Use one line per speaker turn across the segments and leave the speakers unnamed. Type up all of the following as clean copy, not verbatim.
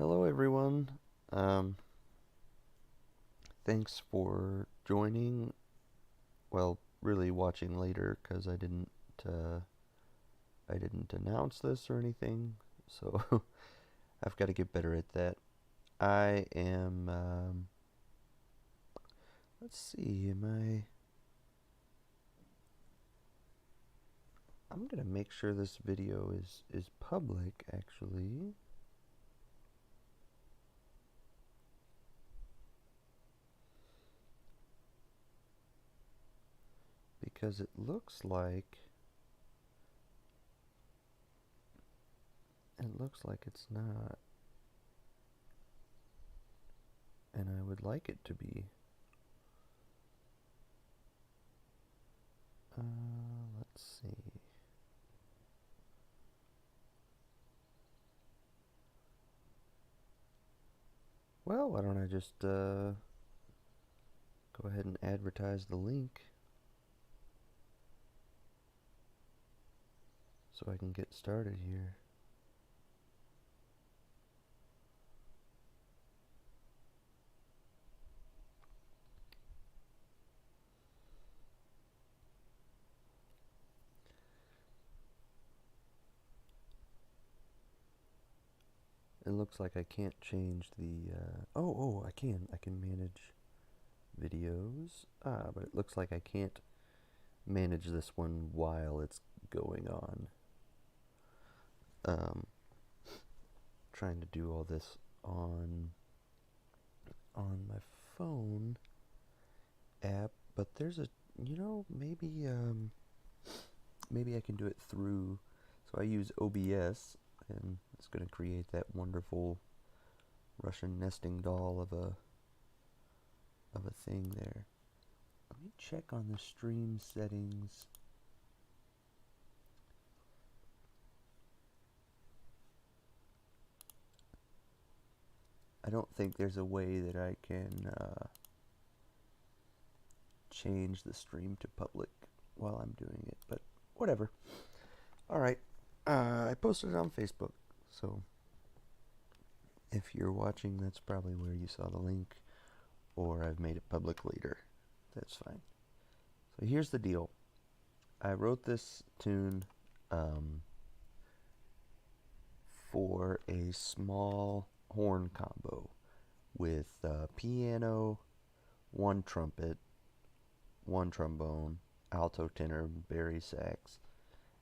Hello, everyone. Um, Thanks for joining. Well, really watching later because uh, I didn't announce this or anything, so I've got to get better at that. I am. Let's see. I'm gonna make sure this video is public actually, because it looks like it's not, and I would like it to be. Let's see. Well, why don't I just go ahead and advertise the link so I can get started here. It looks like I can't change the. I can. I can manage videos. But it looks like I can't manage this one while it's going on. Um, Trying to do all this on my phone app, but there's a maybe I can do it through. So I use OBS, and it's going to create that wonderful Russian nesting doll of a thing there. Let me check on the stream settings. I don't think there's a way that I can change the stream to public while I'm doing it, but whatever. All right. I posted it on Facebook, so if you're watching, that's probably where you saw the link, or I've made it public later. That's fine. So here's the deal. I wrote this tune um, for a small horn combo with piano, one trumpet, one trombone, alto, tenor, bari sax,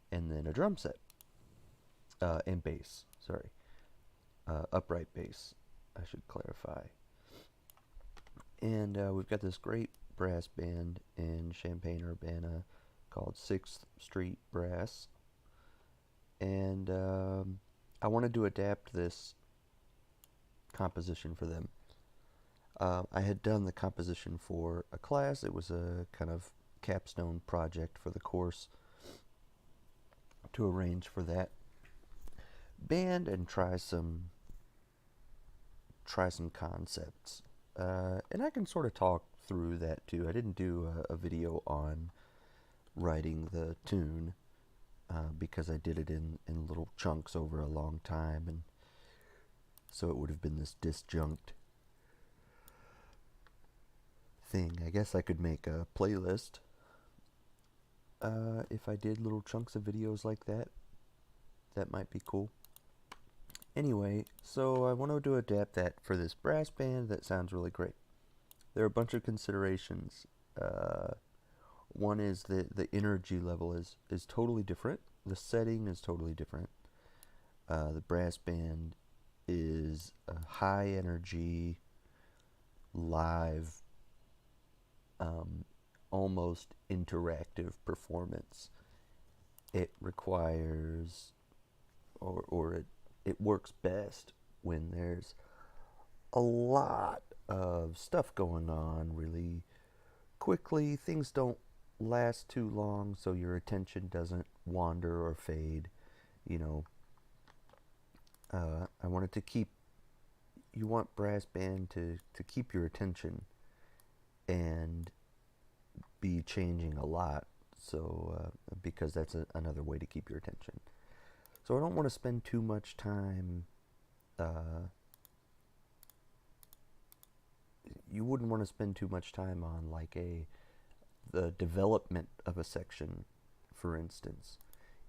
and then a drum set, and bass. Sorry, upright bass, I should clarify. And we've got this great brass band in Champaign, Urbana called 6th Street Brass. And I wanted to adapt this composition for them. I had done the composition for a class. It was a kind of capstone project for the course to arrange for that band and try some concepts. And I can sort of talk through that too. I didn't do a video on writing the tune because I did it in little chunks over a long time, and so it would have been this disjunct thing. I guess I could make a playlist if I did little chunks of videos like that. That might be cool. Anyway, so I wanted to adapt that for this brass band. That sounds really great. There are a bunch of considerations. Uh, One is that the energy level is totally different. The setting is totally different. The brass band is a high energy, live, um, almost interactive performance. It requires, it works best when there's a lot of stuff going on really quickly. Things don't last too long, so your attention doesn't wander or fade. You know, I wanted to keep, you want brass band to keep your attention and be changing a lot. So, because that's another way to keep your attention. So I don't want to spend too much time uh, you wouldn't want to spend too much time on like the development of a section, for instance.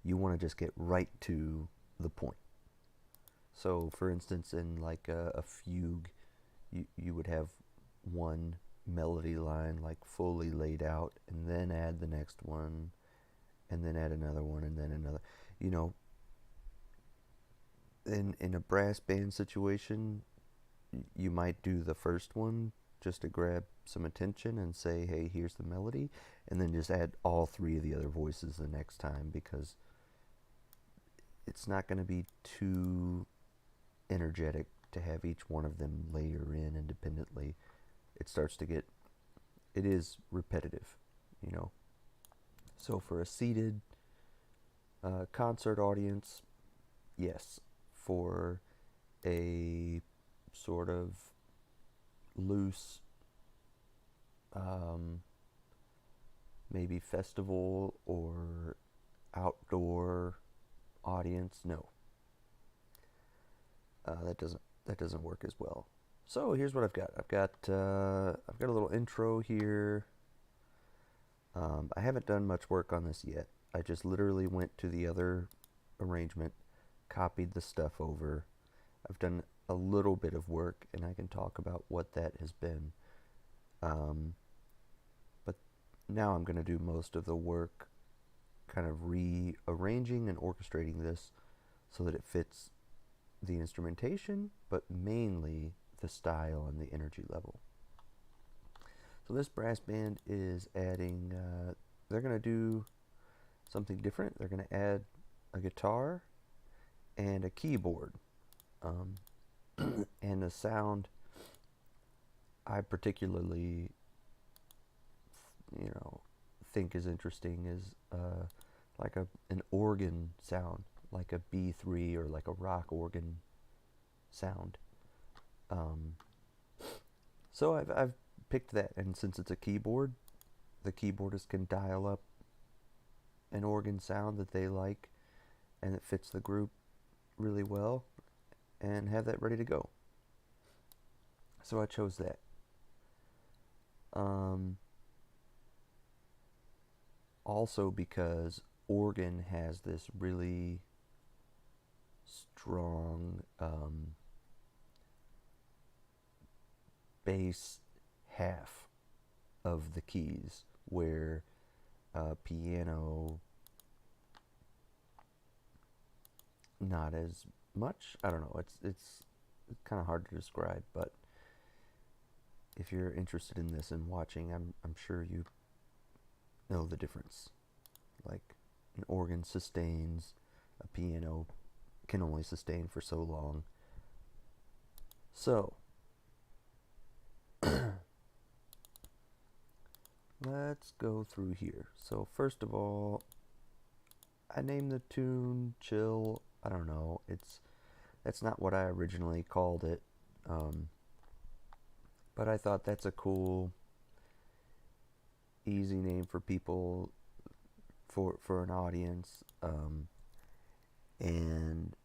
You want to just get right to the point. So, for instance, in like a fugue, you would have one melody line like fully laid out, and then add the next one, and then add another one, and then another. You know, in a brass band situation, you might do the first one just to grab some attention and say, hey, here's the melody, and then just add all three of the other voices the next time, because it's not going to be too energetic to have each one of them layer in independently. It starts to get, it is repetitive, you know. So for a seated concert audience, yes. For a sort of loose, maybe festival or outdoor audience, no. That doesn't work as well. So here's what I've got. I've got a little intro here. I haven't done much work on this yet. I just literally went to the other arrangement, copied the stuff over. I've done a little bit of work, and I can talk about what that has been. But now I'm going to do most of the work, kind of rearranging and orchestrating this so that it fits the instrumentation, but mainly the style and the energy level. So this brass band is adding, they're going to do something different. They're going to add a guitar and a keyboard. And the sound I particularly, think is interesting is like an organ sound, like a B3 or like a rock organ sound. So I've picked that, and since it's a keyboard, the keyboardist can dial up an organ sound that they like and it fits the group really well, and have that ready to go. So I chose that. Also because organ has this really strong bass half of the keys, where piano not as much. I don't know. It's kind of hard to describe, but if you're interested in this and watching, I'm sure you know the difference. Like an organ sustains, a piano can only sustain for so long. So let's go through here. So first of all, I named the tune Chill. I don't know. That's not what I originally called it. But I thought that's a cool, easy name for people, for an audience, and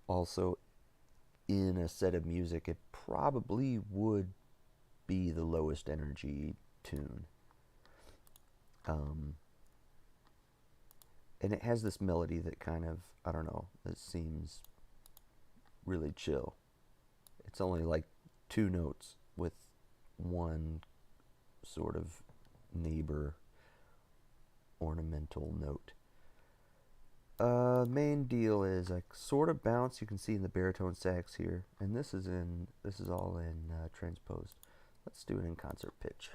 also in a set of music, it probably would be the lowest energy tune. And it has this melody that kind of, I don't know, that seems really chill. It's only like 2 notes with one sort of neighbor ornamental note. Main deal is I sort of bounce. You can see in the baritone sax here, and this is all in transposed. Let's do it in concert pitch.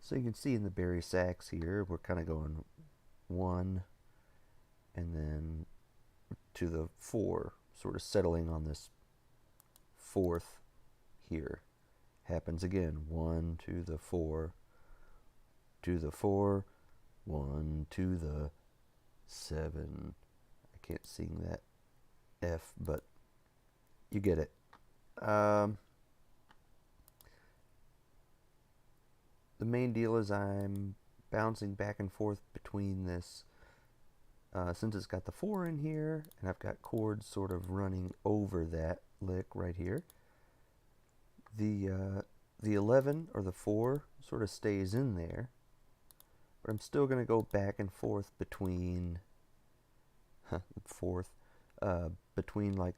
So you can see in the bari sax here, we're kind of going 1 and then to the 4, sort of settling on this 4th here. Happens again, 1 to the 4, to the 4, 1 to the 7. I can't sing that F, but you get it. The main deal is I'm bouncing back and forth between this, since it's got the 4 in here, and I've got chords sort of running over that lick right here. the 11 or the 4 sort of stays in there, but I'm still going to go back and forth between fourth between like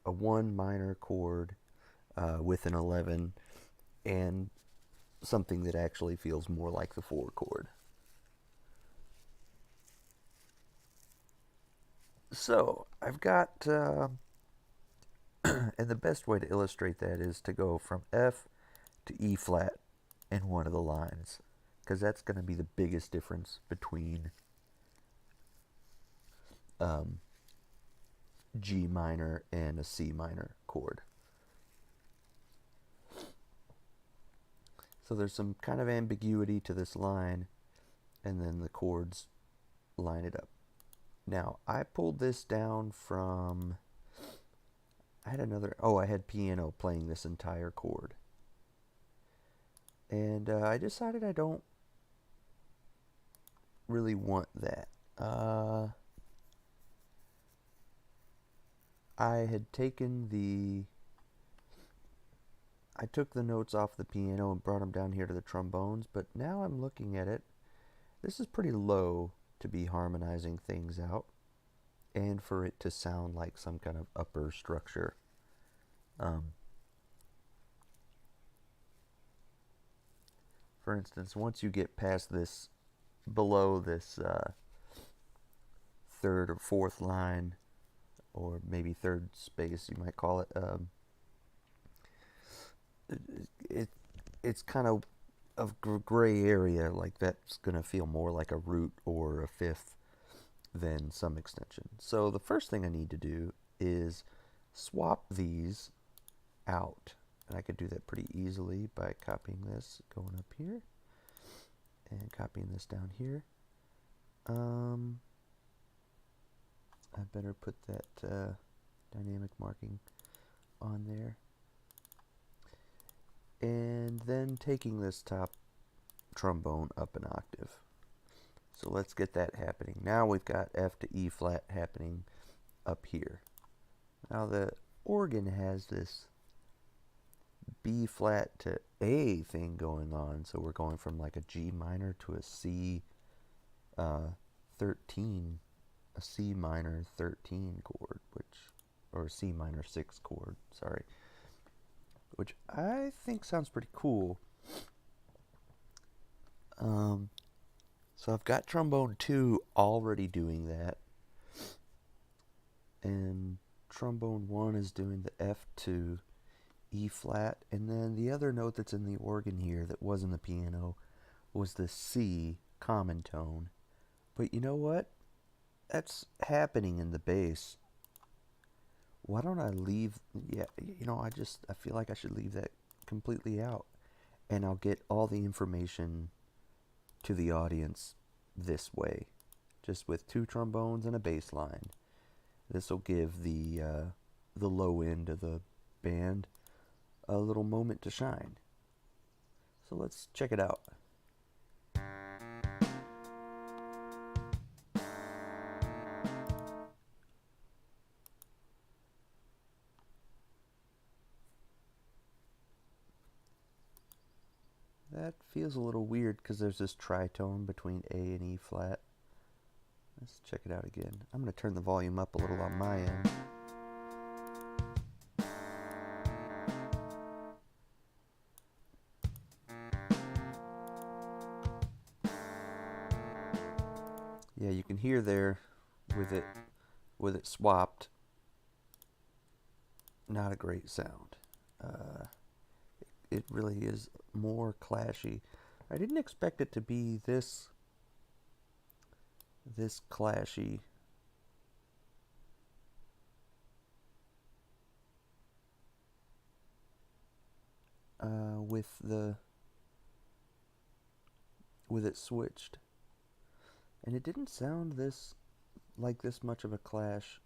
a 1 minor chord with an 11 and something that actually feels more like the 4 chord. So I've got and the best way to illustrate that is to go from F to E flat in one of the lines, because that's going to be the biggest difference between G minor and a C minor chord. So there's some kind of ambiguity to this line, and then the chords line it up. Now, I pulled this down from, I had piano playing this entire chord. And I decided I don't really want that. I took the notes off the piano and brought them down here to the trombones, but now I'm looking at it. This is pretty low to be harmonizing things out, and for it to sound like some kind of upper structure. For instance, once you get past this, below this third or fourth line, or maybe third space, you might call it, it's kind of gray area, like that's going to feel more like a root or a fifth than some extension. So the first thing I need to do is swap these out. And I could do that pretty easily by copying this, going up here, and copying this down here. I better put that dynamic marking on there. And then taking this top trombone up an octave. So let's get that happening. Now we've got F to E flat happening up here. Now the organ has this B flat to A thing going on, so we're going from like a G minor to a C 13, a C minor 13 chord, or a C minor 6 chord, sorry, which I think sounds pretty cool. So I've got trombone 2 already doing that, and trombone 1 is doing the F to E flat, and then the other note that's in the organ here that was in the piano was the C common tone. But you know what? That's happening in the bass. Why don't I leave, I feel like I should leave that completely out, and I'll get all the information to the audience this way, just with 2 trombones and a bass line. This will give the low end of the band a little moment to shine. So let's check it out. That feels a little weird because there's this tritone between A and E flat. Let's check it out again. I'm going to turn the volume up a little on my end. Yeah, you can hear there with it swapped. Not a great sound. It really is more clashy. I didn't expect it to be this clashy. With it switched. And it didn't sound this much of a clash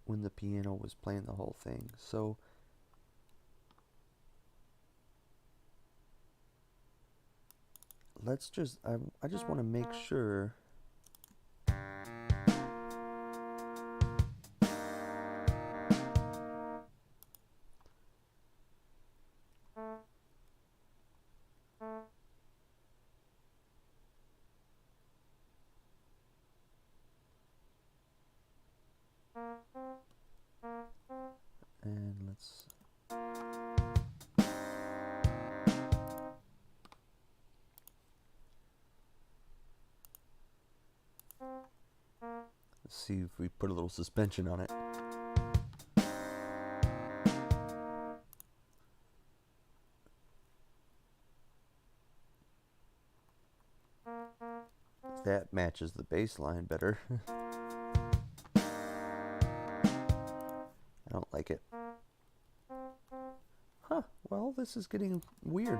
when the piano was playing the whole thing. So let's just, I just want to make sure And let's see if we put a little suspension on it. That matches the bass line better. I don't like it. Huh, well, this is getting weird.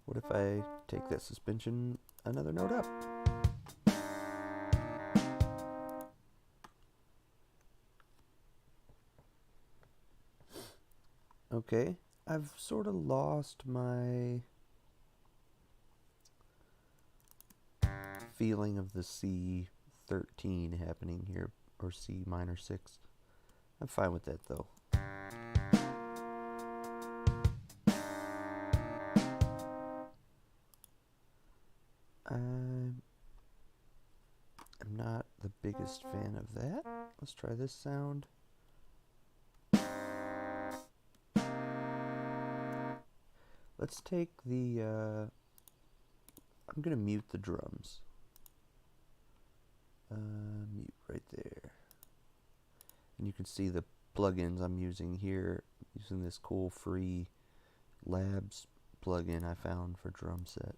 What if I take that suspension another note up? Okay, I've sort of lost my feeling of the C13 happening here, or C minor 6. I'm fine with that though. I'm not the biggest fan of that. Let's try this sound. Let's take the, I'm going to mute the drums. Mute right there. And you can see the plugins I'm using here, using this cool free Labs plugin I found for drum set.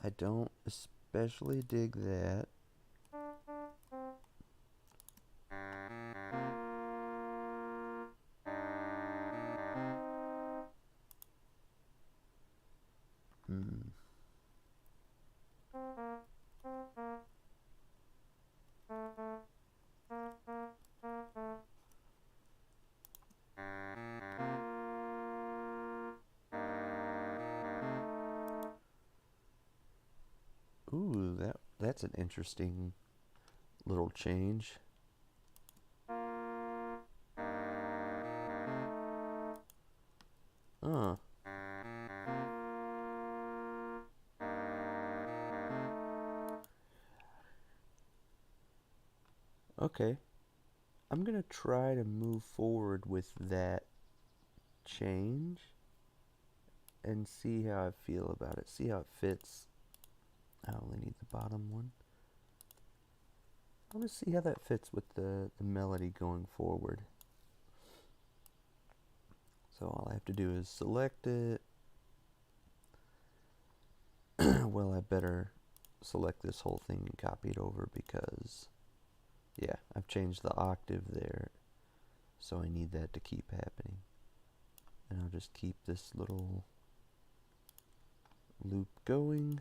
I don't especially dig that. Ooh, that's an interesting little change. Okay. I'm gonna try to move forward with that change and see how I feel about it. See how it fits. I only need the bottom one. I want to see how that fits with the melody going forward. So all I have to do is select it. Well, I better select this whole thing and copy it over because, yeah, I've changed the octave there. So I need that to keep happening. And I'll just keep this little loop going.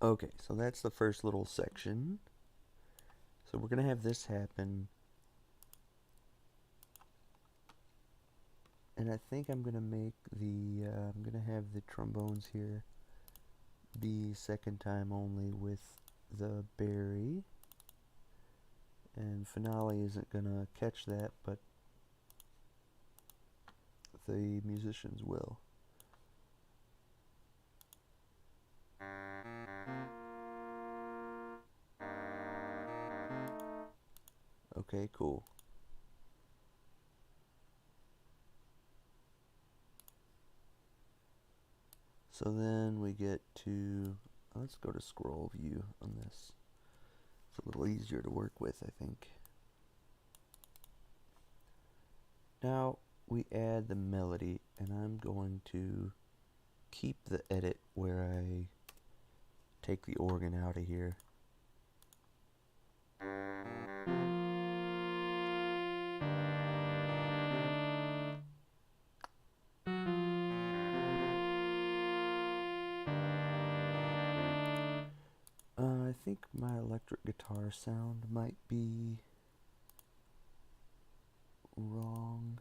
Okay, so that's the first little section. So we're going to have this happen. And I think I'm going to make the, I'm going to have the trombones here be second time only with the Barry. And Finale isn't going to catch that, but the musicians will. Okay, cool. So then we get to, let's go to scroll view on this. It's a little easier to work with, I think. Now we add the melody, and I'm going to keep the edit where I take the organ out of here. I think my electric guitar sound might be wrong.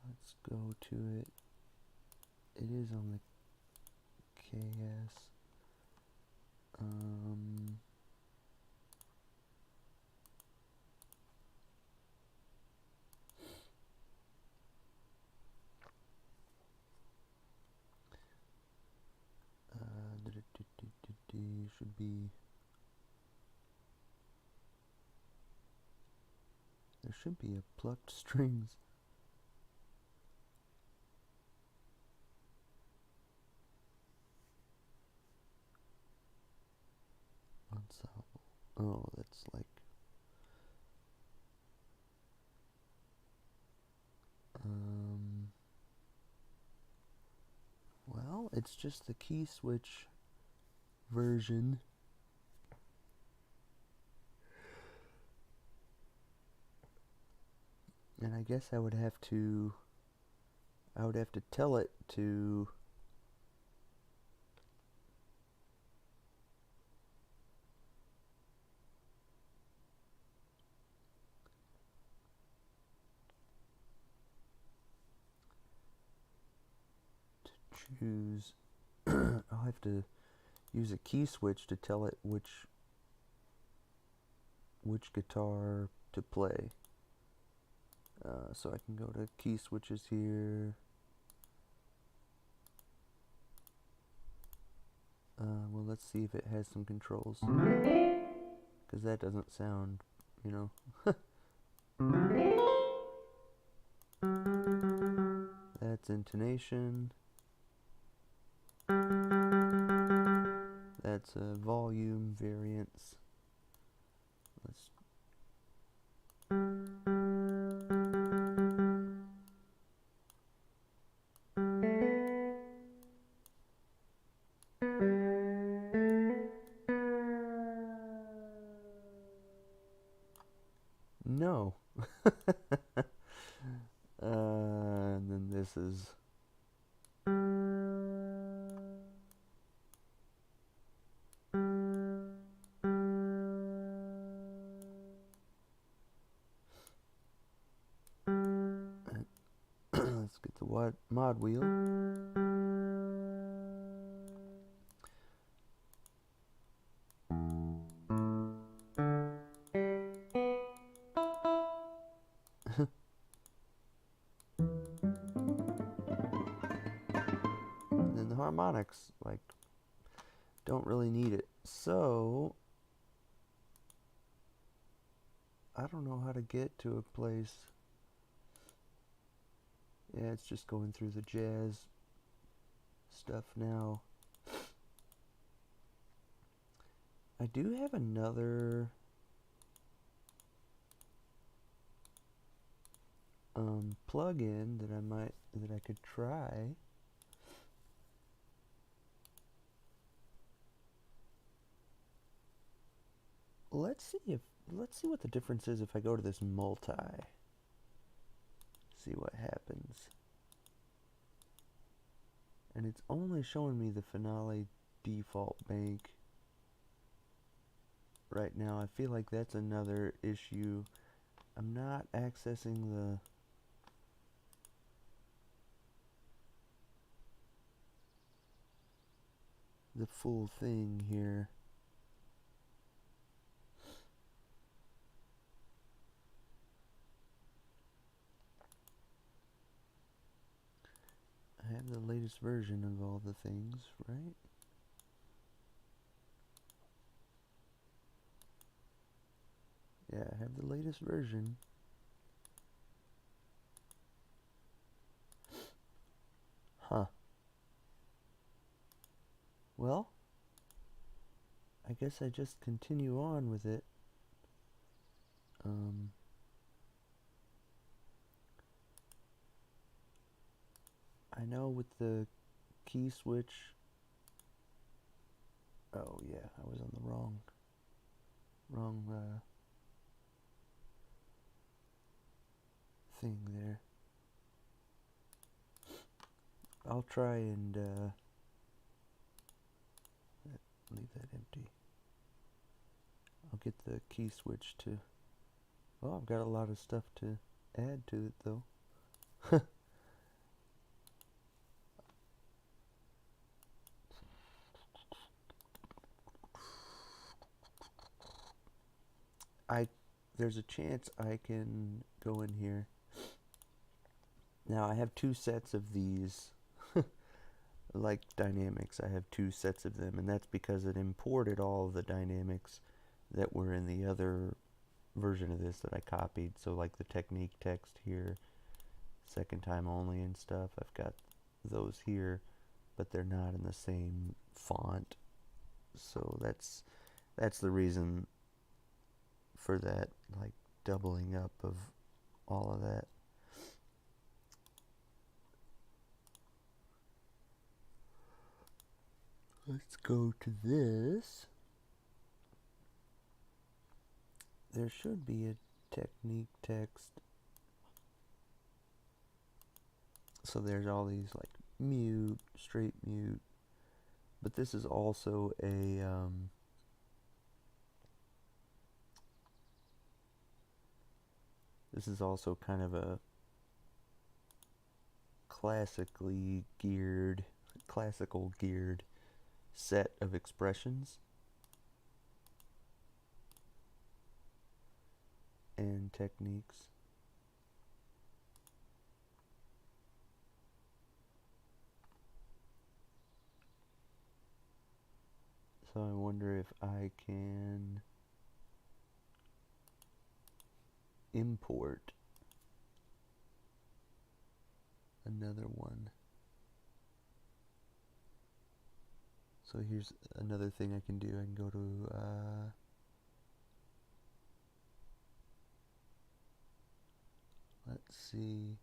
Let's go to it. It is on the KS. Um, should be, there should be a plucked strings. Ensemble. Oh, that's like, well, it's just the key switch version. And I guess I would have to tell it to choose. I'll have to use a key switch to tell it which guitar to play. So I can go to key switches here. Well, let's see if it has some controls, because that doesn't sound, you know. That's intonation. That's a volume, variance. Let's no. And then this is let's get the mod wheel. And then the harmonics, like, don't really need it. So I don't know how to get to a place. Yeah, it's just going through the jazz stuff now. I do have another plug-in that I could try. Let's see what the difference is if I go to this multi. See what happens. And it's only showing me the Finale default bank right now. I feel like that's another issue. I'm not accessing the full thing here. I have the latest version of all the things, right? Yeah, I have the latest version. Huh. Well, I guess I just continue on with it. I know with the key switch. Oh yeah, I was on the wrong thing there. I'll try and leave that empty. I'll get the key switch to. Well, I've got a lot of stuff to add to it though. there's a chance I can go in here. Now I have 2 sets of these, like dynamics. I have 2 sets of them, and that's because it imported all of the dynamics that were in the other version of this that I copied. So like the technique text here, second time only and stuff, I've got those here, but they're not in the same font. So that's the reason for that, like doubling up of all of that. Let's go to this. There should be a technique text. So there's all these like mute, straight mute, but this is also a this is also kind of a classical geared set of expressions and techniques. So I wonder if I can import another one. So here's another thing I can do. I can go to let's see.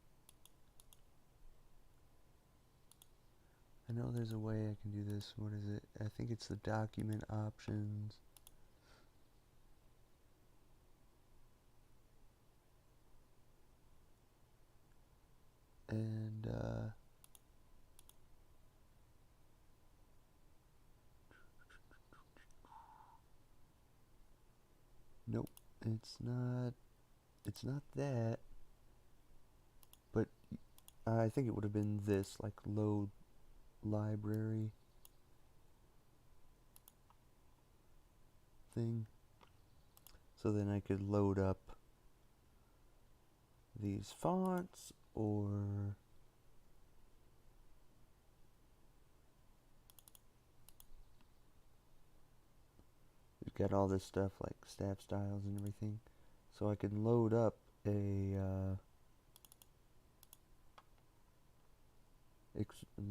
I know there's a way I can do this. What is it? I think it's the document options. And nope, it's not that, but I think it would have been this, like load library thing. So then I could load up these fonts, or we've got all this stuff like staff styles and everything. So I can load up a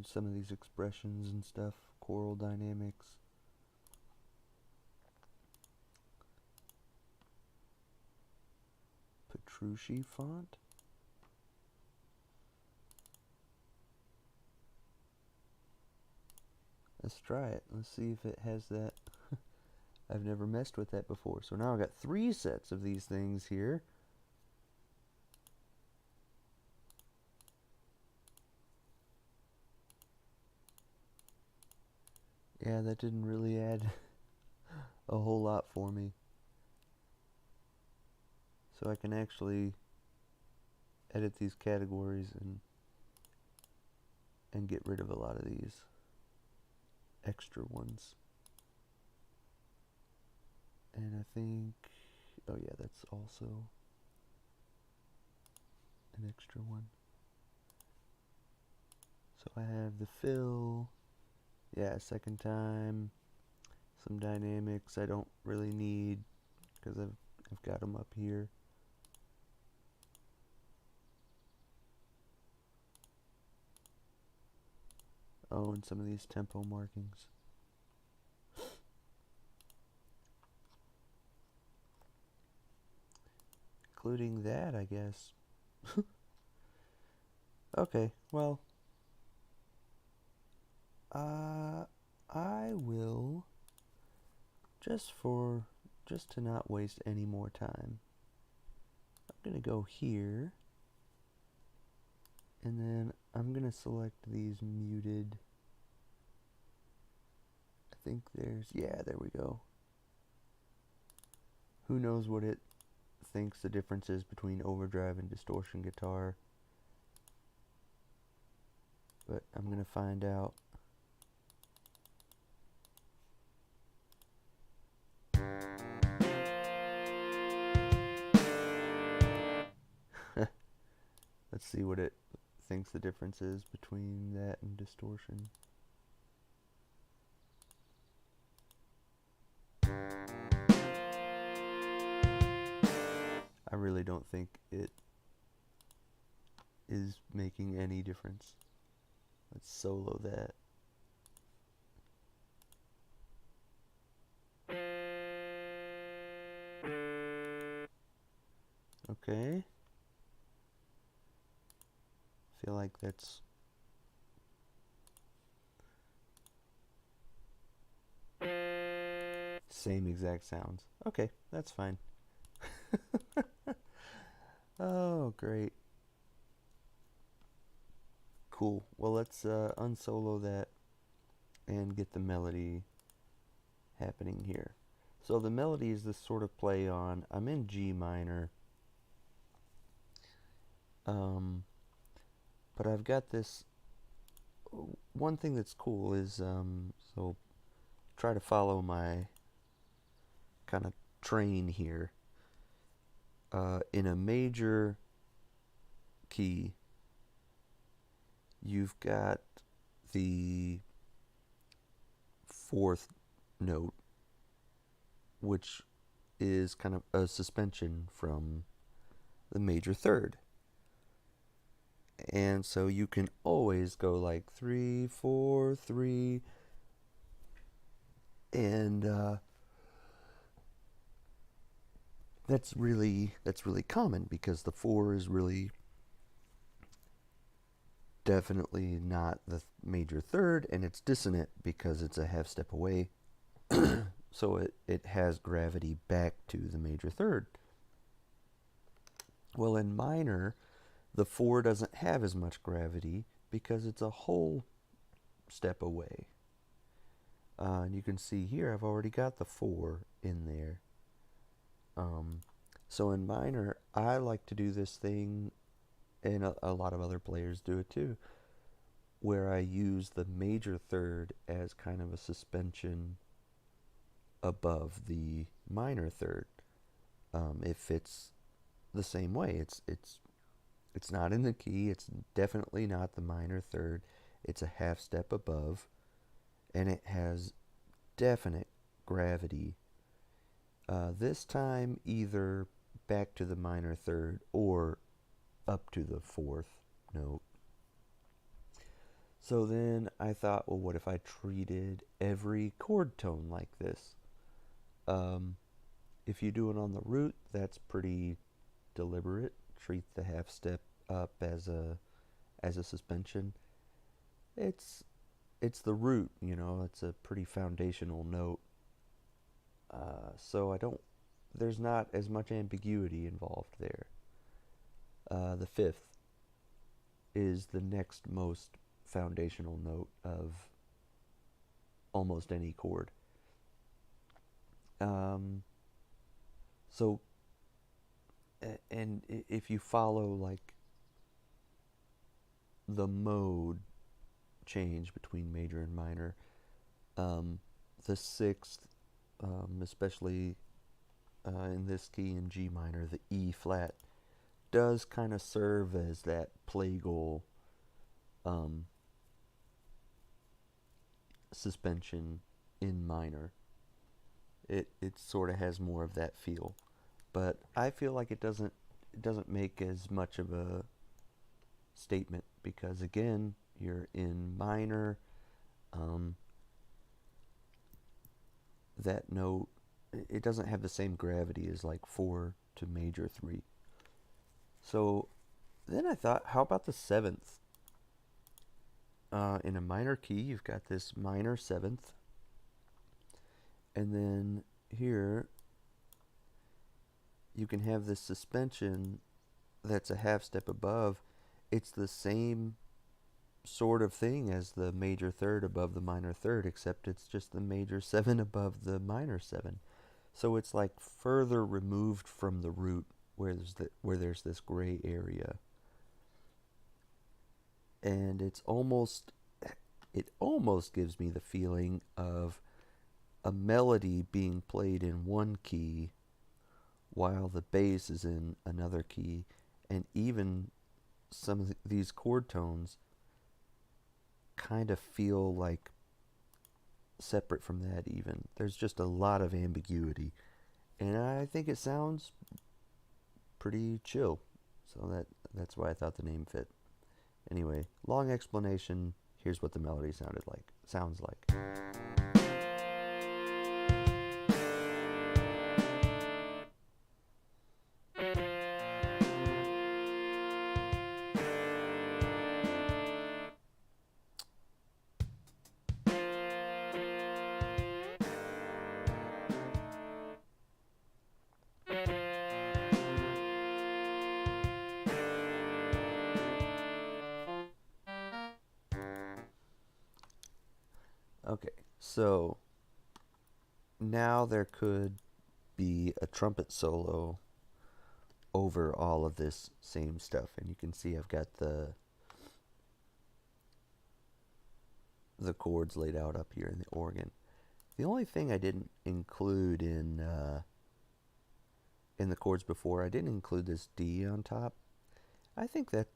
some of these expressions and stuff, Coral Dynamics. Petrucci font. Let's try it. Let's see if it has that. I've never messed with that before. So now I've got 3 sets of these things here. Yeah, that didn't really add a whole lot for me. So I can actually edit these categories and get rid of a lot of these extra ones. And I think, oh yeah, that's also an extra one. So I have the fill, yeah, second time, some dynamics I don't really need because I've got them up here. Oh, and some of these tempo markings. Including that, I guess. Okay, well, I will, just to not waste any more time, I'm gonna go here, and then I'm gonna select these muted. I think yeah, there we go. Who knows what it thinks the difference is between overdrive and distortion guitar, but I'm gonna find out. Let's see what it thinks the difference is between that and distortion. I really don't think it is making any difference. Let's solo that. Okay. Feel like that's same exact sounds. Okay, that's fine. Oh, great. Cool. Well, let's unsolo that and get the melody happening here. So the melody is this sort of play on, I'm in G minor, but I've got this, one thing that's cool is, so try to follow my kind of train here. In a major key, you've got the fourth note, which is kind of a suspension from the major third. And so you can always go like 3, 4, 3, and that's really common because the 4 is really definitely not the major third, and it's dissonant because it's a half step away. So it has gravity back to the major third. Well, in minor, the 4 doesn't have as much gravity because it's a whole step away. And you can see here I've already got the 4 in there. So in minor, I like to do this thing, and a lot of other players do it too, where I use the major third as kind of a suspension above the minor third. It fits the same way. It's not in the key. It's definitely not the minor third. It's a half step above, and it has definite gravity. This time, either back to the minor third or up to the fourth note. So then I thought, well, what if I treated every chord tone like this? If you do it on the root, that's pretty deliberate. Treat the half step up as a suspension. It's the root, you know. It's a pretty foundational note. So there's not as much ambiguity involved there. The fifth is the next most foundational note of almost any chord. So, and if you follow like the mode change between major and minor, the sixth, especially in this key in G minor, the E flat, does kind of serve as that plagal suspension in minor. It sort of has more of that feel, but I feel like it doesn't make as much of a statement because again you're in minor. That note, it doesn't have the same gravity as like 4 to major 3. So then I thought, how about the seventh? In a minor key, you've got this minor seventh, and then here you can have this suspension that's a half step above. It's the same sort of thing as the major third above the minor third, except it's just the major 7 above the minor 7. So it's like further removed from the root where there's this gray area. And it almost gives me the feeling of a melody being played in one key while the bass is in another key, and even some of these chord tones kind of feel like separate from that even. There's just a lot of ambiguity. And I think it sounds pretty chill. So that's why I thought the name fit. Anyway, long explanation. Here's what the melody sounds like. Okay, so now there could be a trumpet solo over all of this same stuff, and you can see I've got the chords laid out up here in the organ. The only thing I didn't include in the chords before, I didn't include this D on top. I think that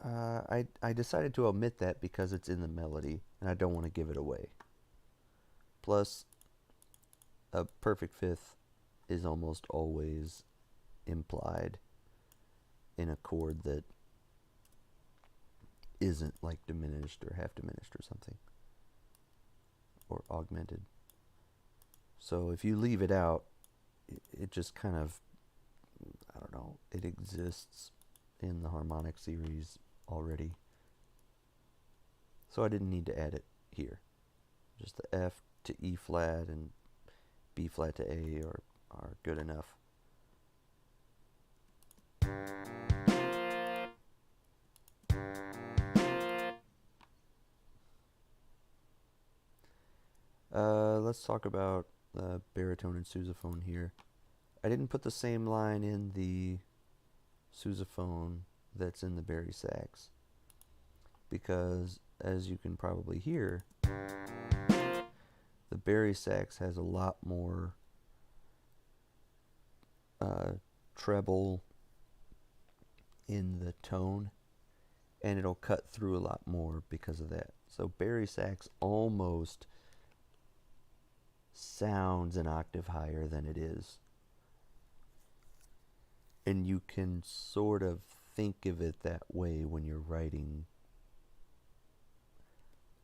I decided to omit that because it's in the melody and I don't want to give it away. Plus, a perfect fifth is almost always implied in a chord that isn't like diminished or half diminished or something, or augmented. So if you leave it out, it just kind of, I don't know, it exists in the harmonic series already. So I didn't need to add it here. Just the F to E flat and B flat to A are good enough. Let's talk about baritone and sousaphone here. I didn't put the same line in the sousaphone that's in the bari sax because, as you can probably hear, the bari sax has a lot more treble in the tone, and it'll cut through a lot more because of that. So bari sax almost sounds an octave higher than it is. And you can sort of think of it that way when you're writing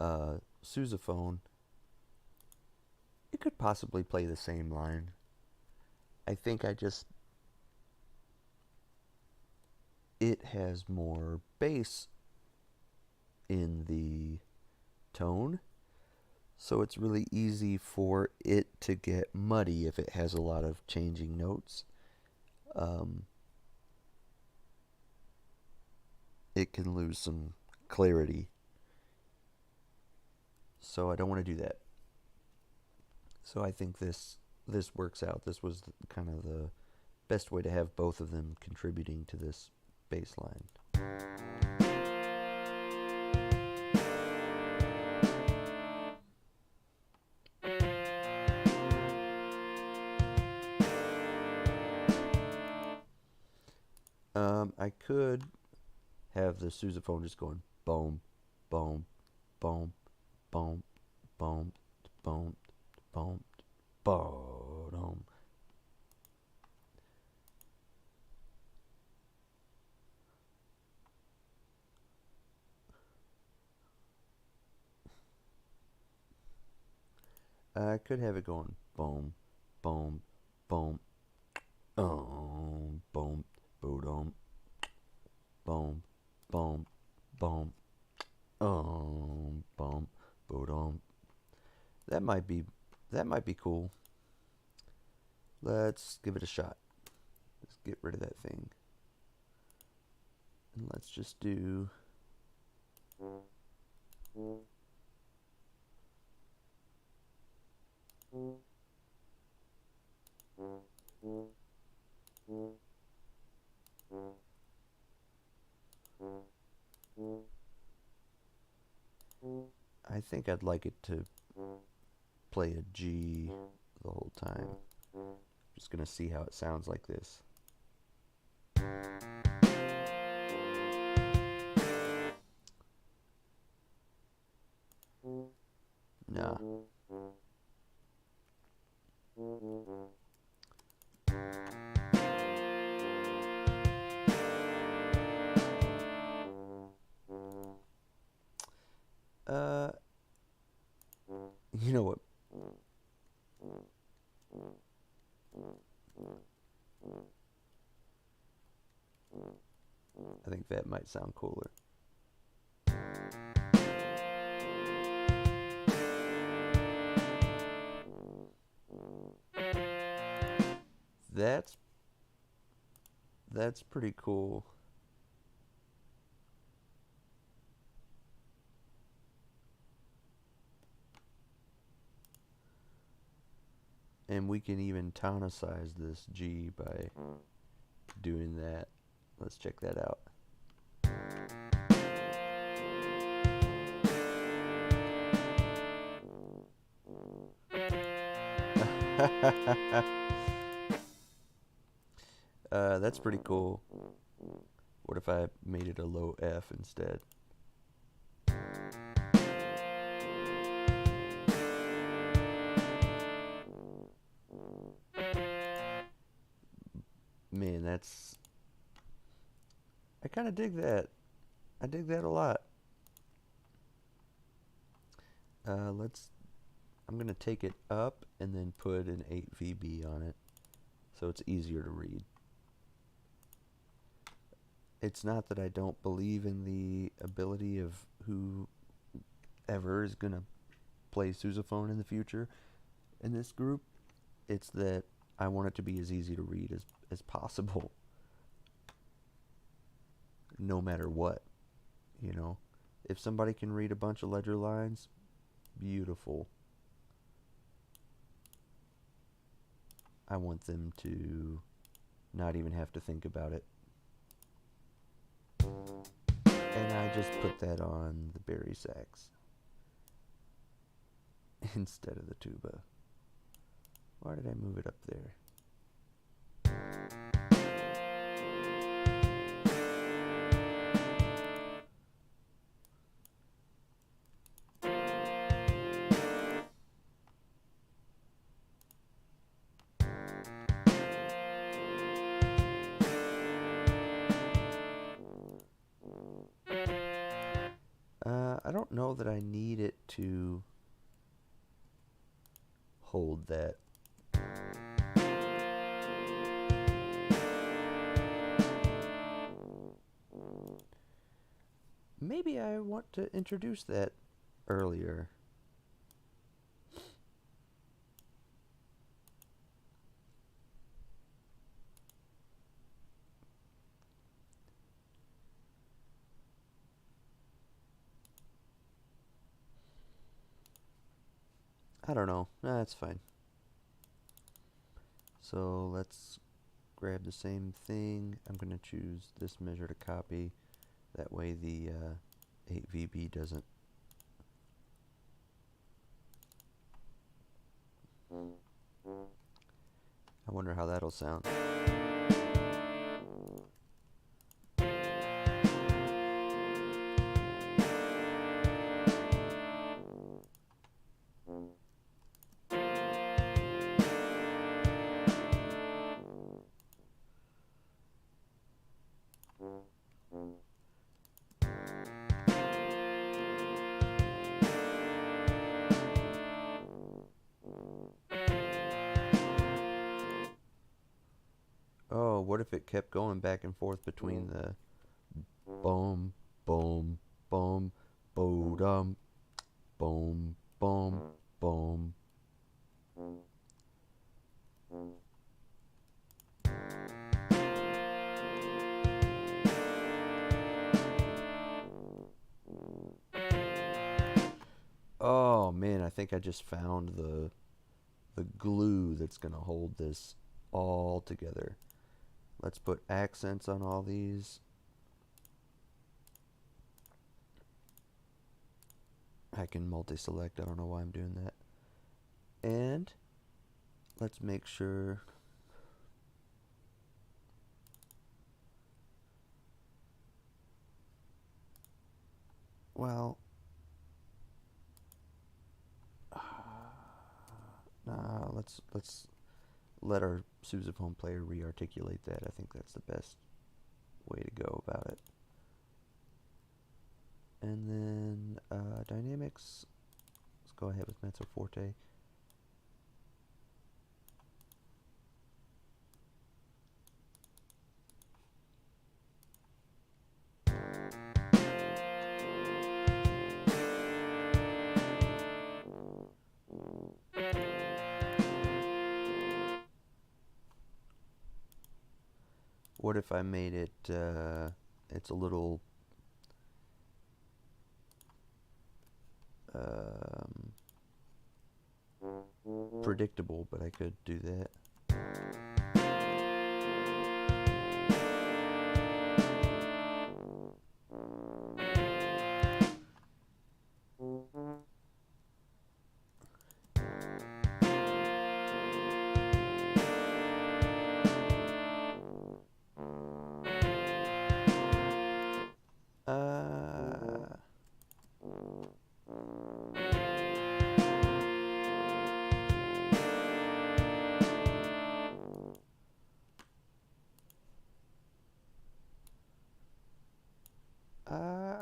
sousaphone. It could possibly play the same line. I think it has more bass in the tone, so it's really easy for it to get muddy if it has a lot of changing notes. It can lose some clarity, so I don't want to do that. So I think this works out. This was kind of the best way to have both of them contributing to this bass line. I could have the sousaphone just going boom, boom, boom, boom, boom, boom, boom, boom. I could have it going boom, boom, boom, boom, boom, boom, boom, boom, boom, boom, boom. That might be cool. Let's give it a shot. Let's get rid of that thing. And let's just do I think I'd like it to play a G the whole time. Just gonna see how it sounds like this. Nah. You know what? I think that might sound cooler. That's pretty cool. And we can even tonicize this G by doing that. Let's check that out. That's pretty cool. What if I made it a low F instead? Man, I kind of dig that. I dig that a lot. I'm going to take it up and then put an 8 VB on it so it's easier to read. It's not that I don't believe in the ability of whoever is going to play sousaphone in the future in this group. It's that I want it to be as easy to read as possible, no matter what. You know, if somebody can read a bunch of ledger lines, beautiful. I want them to not even have to think about it. And I just put that on the bari sax instead of the tuba. Why did I move it up there? I don't know that I need it to hold that. Maybe I want to introduce that earlier. I don't know. That's fine. So let's grab the same thing. I'm going to choose this measure to copy. That way the 8 VB doesn't. I wonder how that'll sound. Oh, what if it kept going back and forth between the boom, boom, boom, bo-dum, boom, boom, boom. Oh man, I think I just found the glue that's gonna hold this all together. Let's put accents on all these. I can multi-select. I don't know why I'm doing that. And let's make sure. Well, Nah, let's let our sousaphone player re-articulate that. I think that's the best way to go about it. And then dynamics, let's go ahead with mezzo forte. What if I made it, it's a little predictable, but I could do that.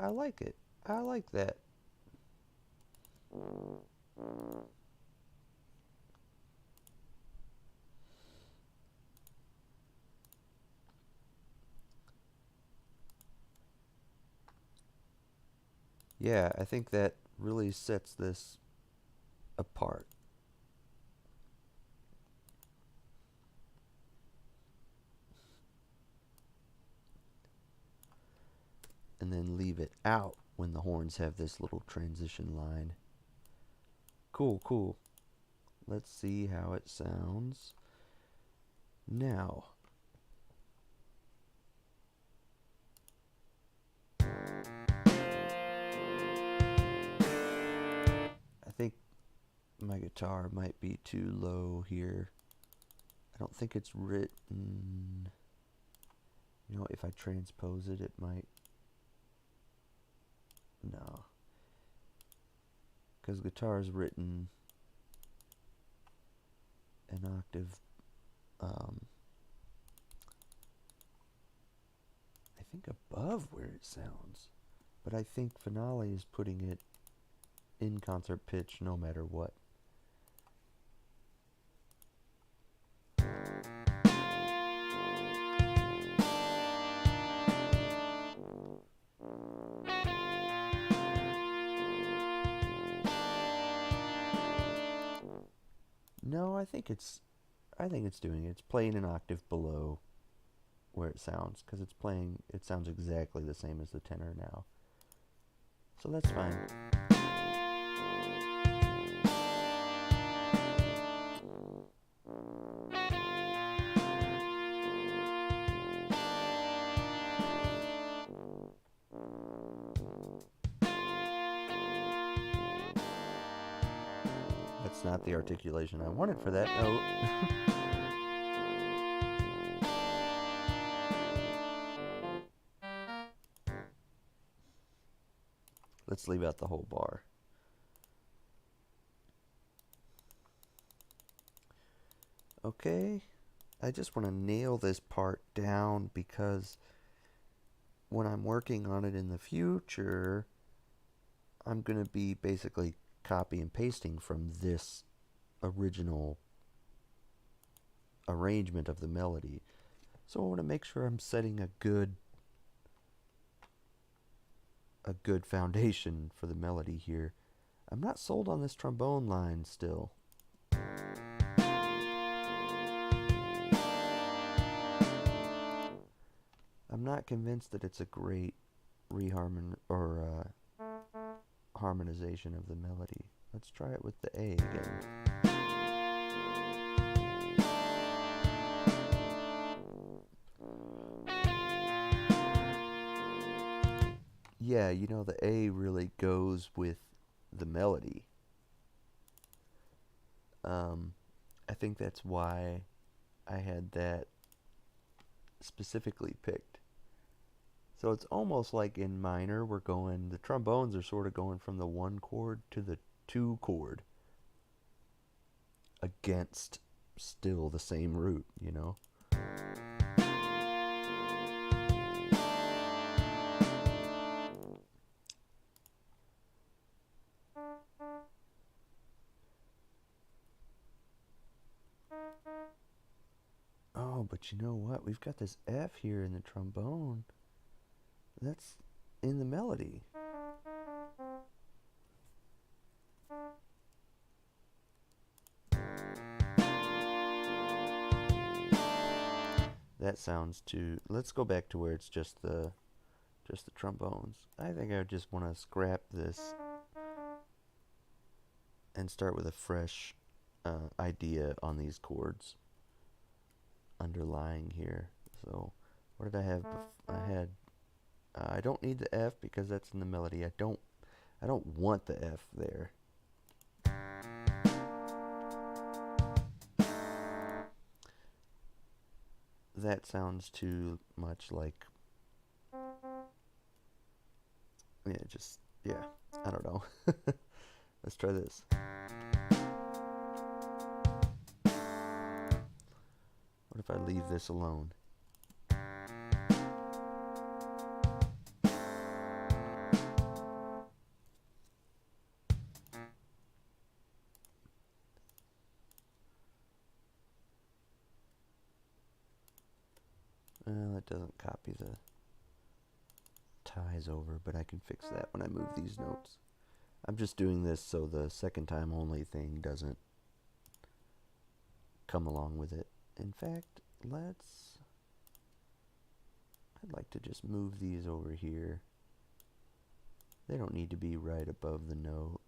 I like it. I like that. Yeah, I think that really sets this apart. And then leave it out when the horns have this little transition line. Cool, cool. Let's see how it sounds now. I think my guitar might be too low here. I don't think it's written. You know, if I transpose it, it might. No. Because guitar is written an octave. I think above where it sounds. But I think Finale is putting it in concert pitch no matter what. No, I think it's doing it. It's playing an octave below where it sounds, because it sounds exactly the same as the tenor now. So that's fine. That's not the articulation I wanted for that note. Let's leave out the whole bar. Okay, I just want to nail this part down because when I'm working on it in the future, I'm going to be basically copy and pasting from this original arrangement of the melody. So I want to make sure I'm setting a good foundation for the melody here. I'm not sold on this trombone line still. I'm not convinced that it's a great harmonization of the melody. Let's try it with the A again. Yeah, you know, the A really goes with the melody. I think that's why I had that specifically picked. So it's almost like in minor, the trombones are sort of going from the 1 chord to the 2 chord against still the same root, you know? Oh, but you know what? We've got this F here in the trombone. That's in the melody. That sounds too... Let's go back to where it's just the trombones. I think I just want to scrap this and start with a fresh idea on these chords underlying here. So what did I have? I had I don't need the F because that's in the melody. I don't want the F there. That sounds too much like, yeah, I don't know. Let's try this. What if I leave this alone? Well, it doesn't copy the ties over, but I can fix that when I move these notes. I'm just doing this so the second time only thing doesn't come along with it. In fact, I'd like to just move these over here. They don't need to be right above the note.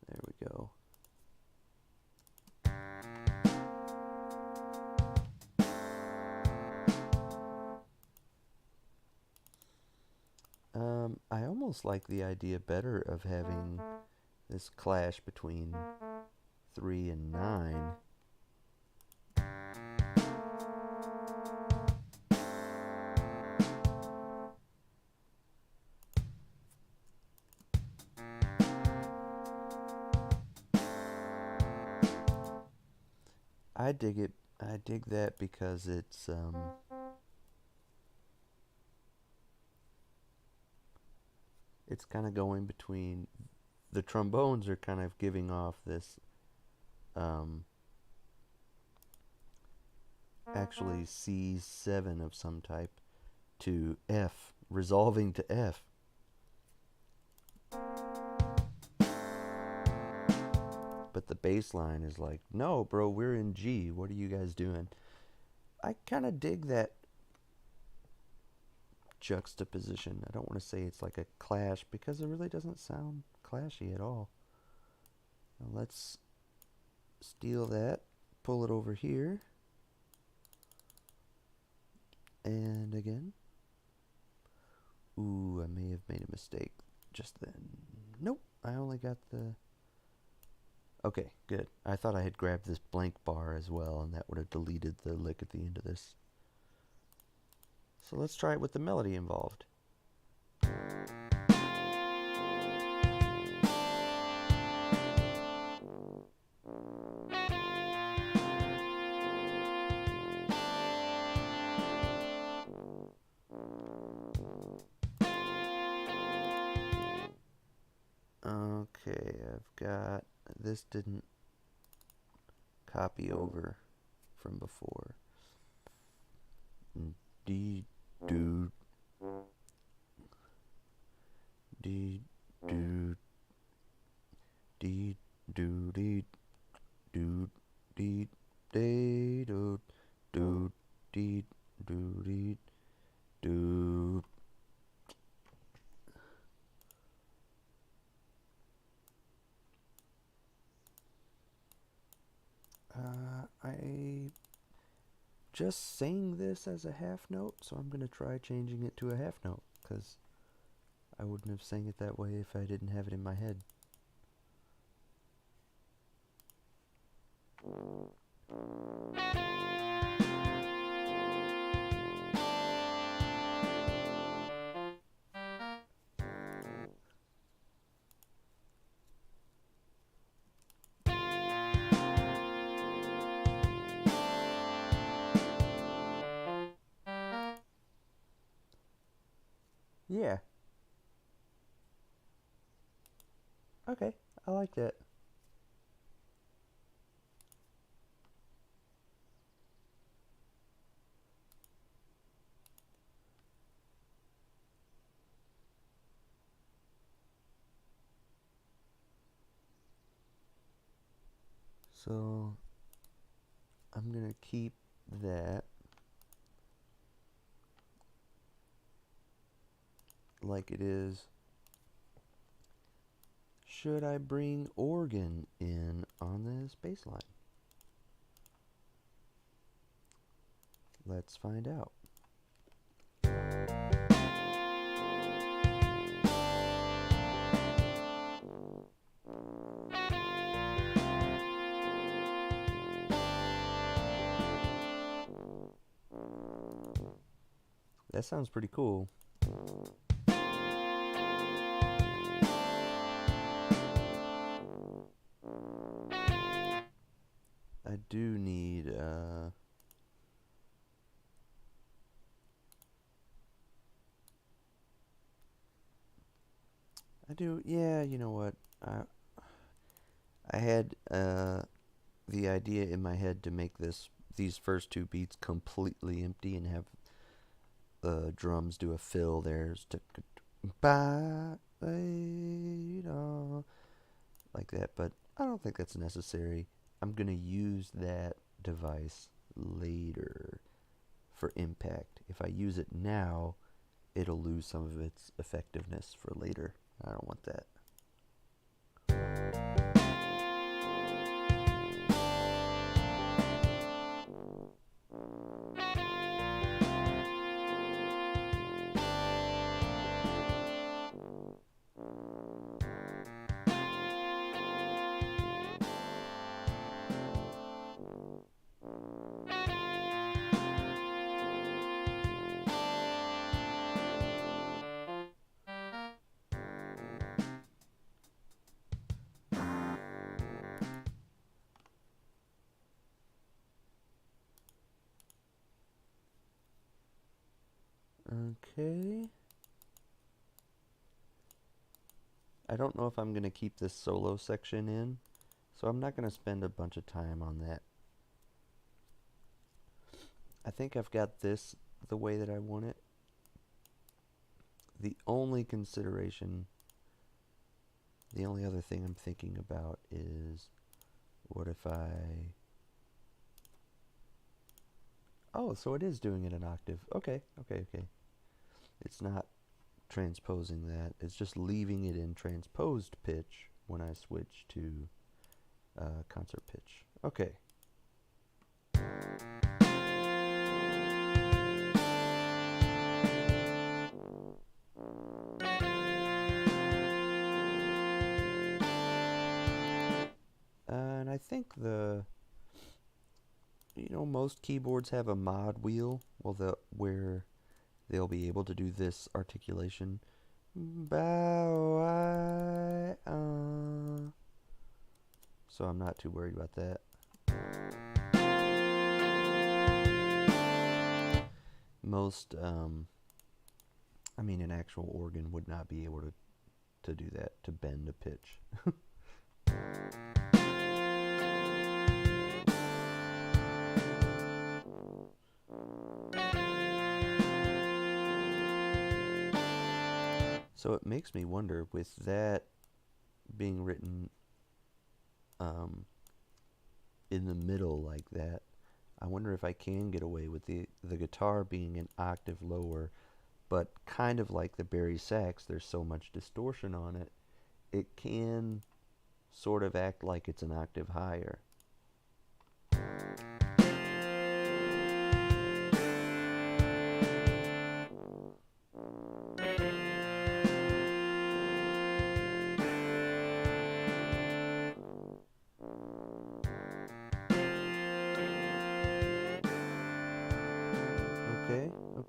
There we go. I almost like the idea better of having this clash between 3 and 9. I dig it. I dig that because it's kind of going between, the trombones are kind of giving off this actually C7 of some type to F, resolving to F. But the bass line is like, no, bro, we're in G. What are you guys doing? I kind of dig that juxtaposition. I don't want to say it's like a clash because it really doesn't sound clashy at all. Now let's steal that, pull it over here, and again. Ooh, I may have made a mistake just then. Nope, I only got the... Okay, good. I thought I had grabbed this blank bar as well, and that would have deleted the lick at the end of this. So let's try it with the melody involved. Okay, I've got... This didn't copy over from before. D, do, D, do, D, do, D, do, D, D, do, do, D, do, D, do. I just sang this as a half note, so I'm going to try changing it to a half note, because I wouldn't have sang it that way if I didn't have it in my head. Yeah. Okay. I like that. So I'm gonna keep that like it is. Should I bring organ in on this bass line? Let's find out. That sounds pretty cool. I do need yeah, you know what? I had the idea in my head to make these first two beats completely empty and have the drums do a fill there, like that, but I don't think that's necessary. I'm gonna use that device later for impact. If I use it now, it'll lose some of its effectiveness for later. I don't want that. Okay. I don't know if I'm going to keep this solo section in, so I'm not going to spend a bunch of time on that. I think I've got this the way that I want it. The only consideration, the only other thing I'm thinking about is, what if I... Oh, so it is doing it an octave. Okay. It's not transposing that. It's just leaving it in transposed pitch when I switch to concert pitch. Okay. And I think most keyboards have a mod wheel, where they'll be able to do this articulation. So I'm not too worried about that. Most, an actual organ would not be able to do that, to bend a pitch. So it makes me wonder, with that being written in the middle like that, I wonder if I can get away with the guitar being an octave lower, but kind of like the Barry sax, there's so much distortion on it, it can sort of act like it's an octave higher.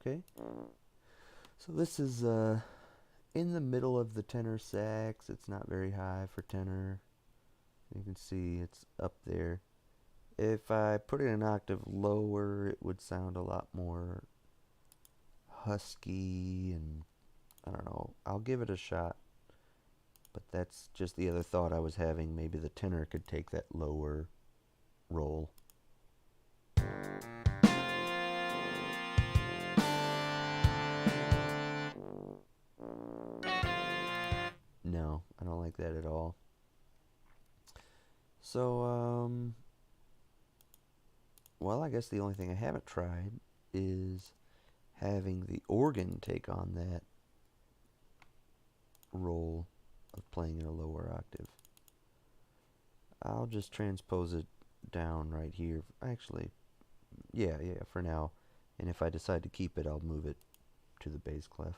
Okay. So this is in the middle of the tenor sax. It's not very high for tenor. You can see it's up there. If I put it an octave lower, it would sound a lot more husky and I don't know. I'll give it a shot. But that's just the other thought I was having. Maybe the tenor could take that lower role. No, I don't like that at all. So, well, I guess the only thing I haven't tried is having the organ take on that role of playing in a lower octave. I'll just transpose it down right here. Actually, yeah, for now. And if I decide to keep it, I'll move it to the bass clef.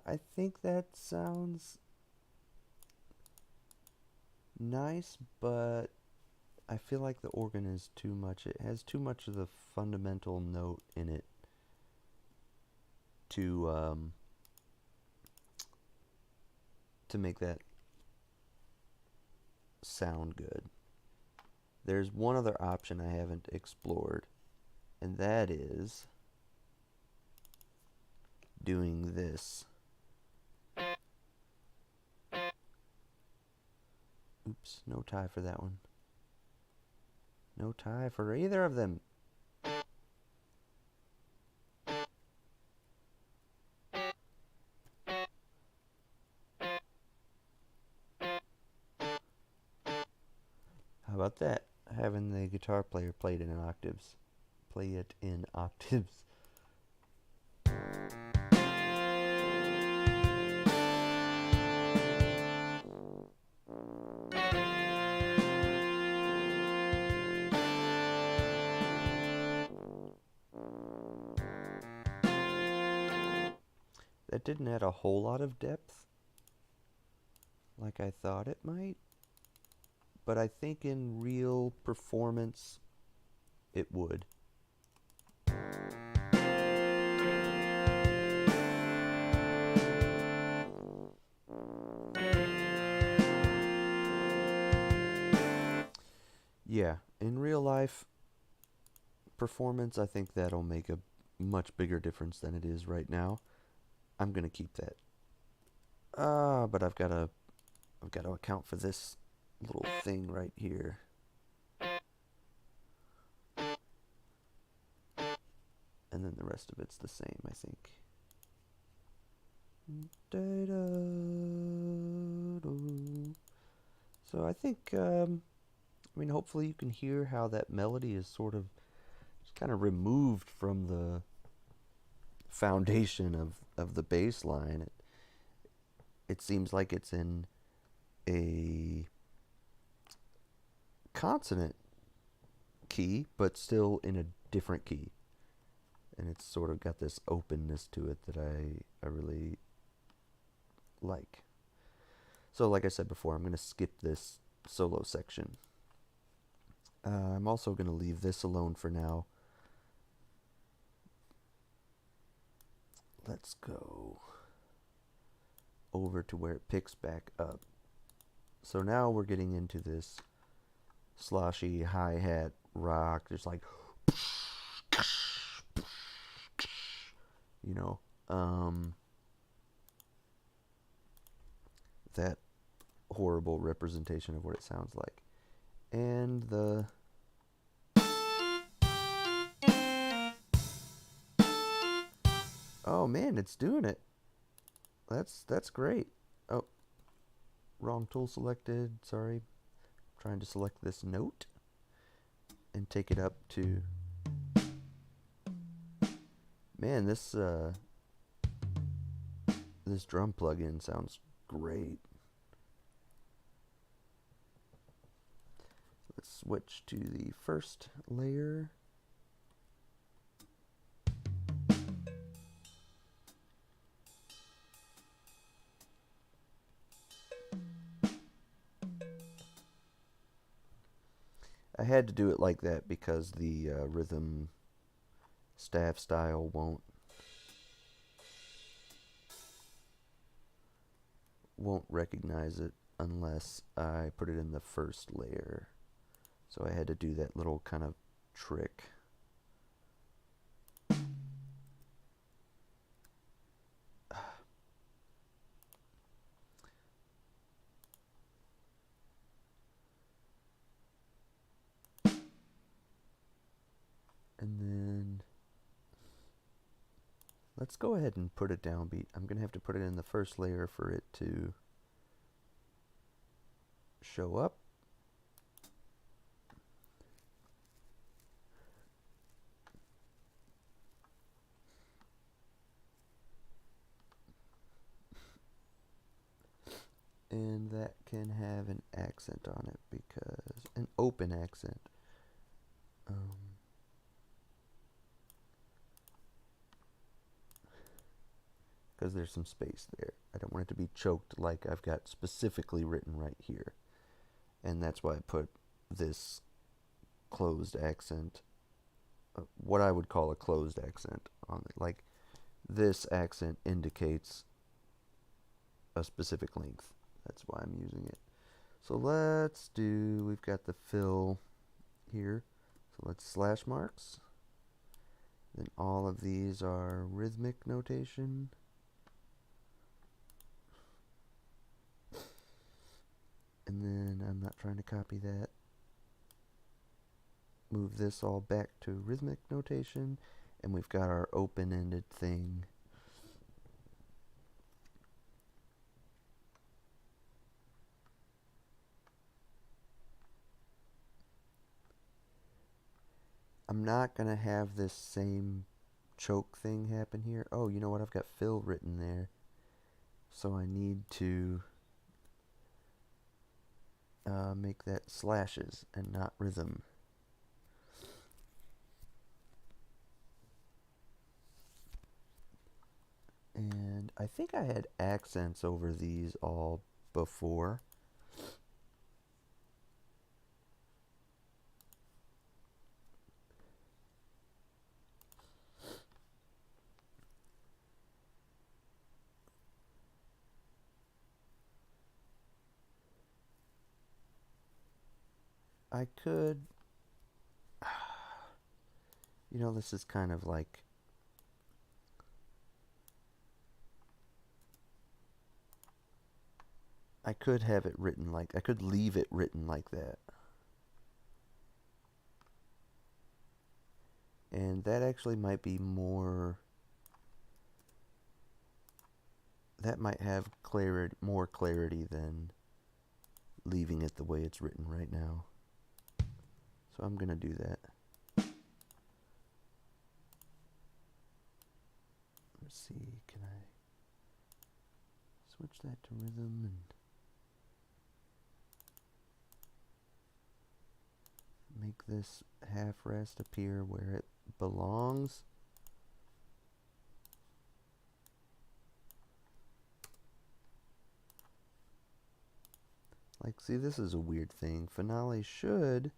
I think that sounds nice, but I feel like the organ is too much. It has too much of the fundamental note in it to make that sound good. There's one other option I haven't explored, and that is doing this. Oops, no tie for that one. No tie for either of them. How about that? Having the guitar player play it in octaves. Play it in octaves. That didn't add a whole lot of depth like I thought it might, but I think in real performance it would. Yeah, in real life performance, I think that'll make a much bigger difference than it is right now. I'm gonna keep that. But I've got to account for this little thing right here. And then the rest of it's the same, I think. So I think, I mean, hopefully you can hear how that melody is sort of just kind of removed from the foundation of the bass line. It seems like it's in a consonant key, but still in a different key. And it's sort of got this openness to it that I really like. So like I said before, I'm going to skip this solo section. I'm also going to leave this alone for now. Let's go over to where it picks back up. So now we're getting into this sloshy hi-hat rock. There's like, you know, that horrible representation of what it sounds like. And the oh man, it's doing it. That's great. Oh, wrong tool selected. Sorry. I'm trying to select this note and take it up to. Man, this drum plugin sounds great. Let's switch to the first layer. I had to do it like that because the rhythm staff style won't recognize it unless I put it in the first layer. So I had to do that little kind of trick. And then let's go ahead and put a downbeat. I'm going to have to put it in the first layer for it to show up. And that can have an accent on it, because an open accent. Because there's some space there. I don't want it to be choked like I've got specifically written right here. And that's why I put this closed accent, what I would call a closed accent on it. Like, this accent indicates a specific length. That's why I'm using it. So we've got the fill here. So let's slash marks. Then all of these are rhythmic notation. And then I'm not trying to copy that. Move this all back to rhythmic notation. And we've got our open-ended thing. I'm not going to have this same choke thing happen here. Oh, you know what? I've got fill written there. So I need to make that slashes and not rhythm. And I think I had accents over these all before. I could, you know, this is kind of like, I could have it written like, I could leave it written like that. And that actually might be more, that might have more clarity than leaving it the way it's written right now. So I'm going to do that. Let's see, can I switch that to rhythm and make this half rest appear where it belongs? Like, see, this is a weird thing. Finale should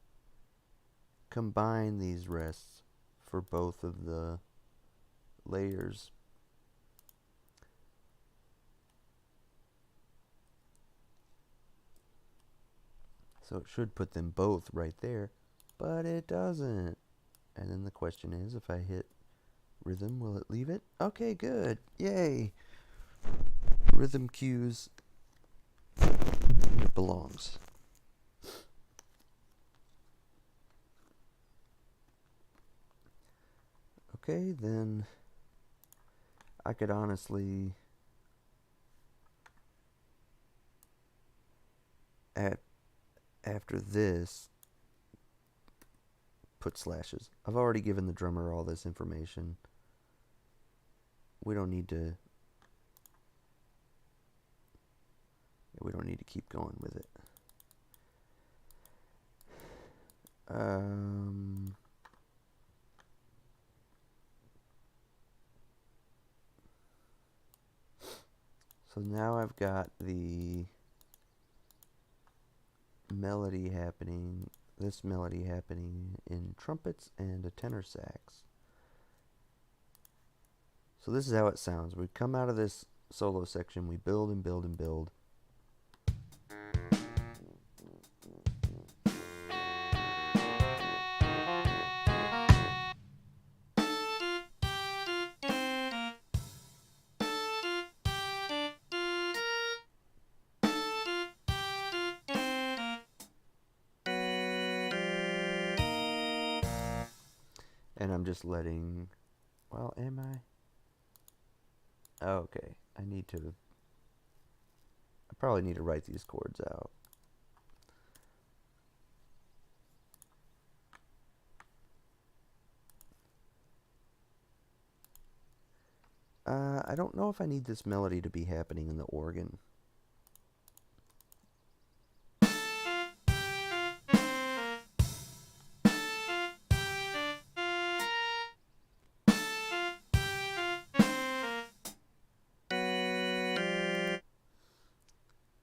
combine these rests for both of the layers. So it should put them both right there, but it doesn't. And then the question is, if I hit rhythm, will it leave it? Okay, good. Yay. Rhythm cues where it belongs. Okay, then I could honestly after this put slashes. I've already given the drummer all this information. We don't need to keep going with it. So now I've got the melody happening, this melody happening in trumpets and a tenor sax. So this is how it sounds. We come out of this solo section, we build and build and build. And I'm just letting, well, am I? Okay, I probably need to write these chords out. I don't know if I need this melody to be happening in the organ.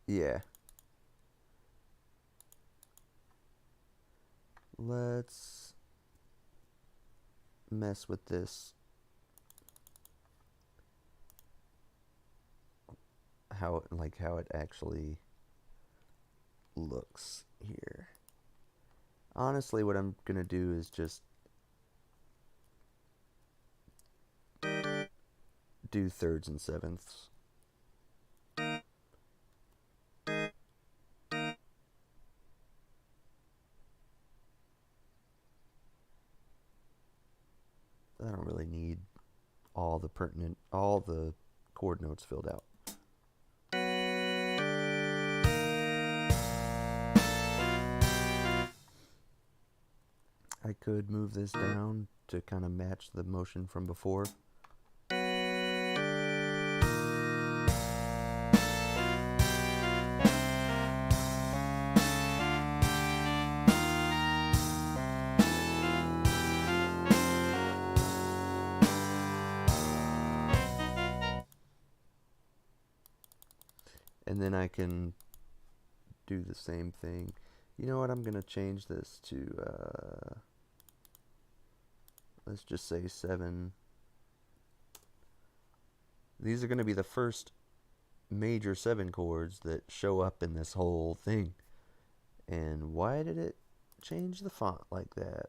Yeah. Let's mess with this. How it actually looks here. Honestly, what I'm gonna do is just do thirds and sevenths. I don't really need all the chord notes filled out. I could move this down to kind of match the motion from before. And then I can do the same thing. You know what? I'm going to change this to, let's just say 7. These are going to be the first major 7 chords that show up in this whole thing. And why did it change the font like that?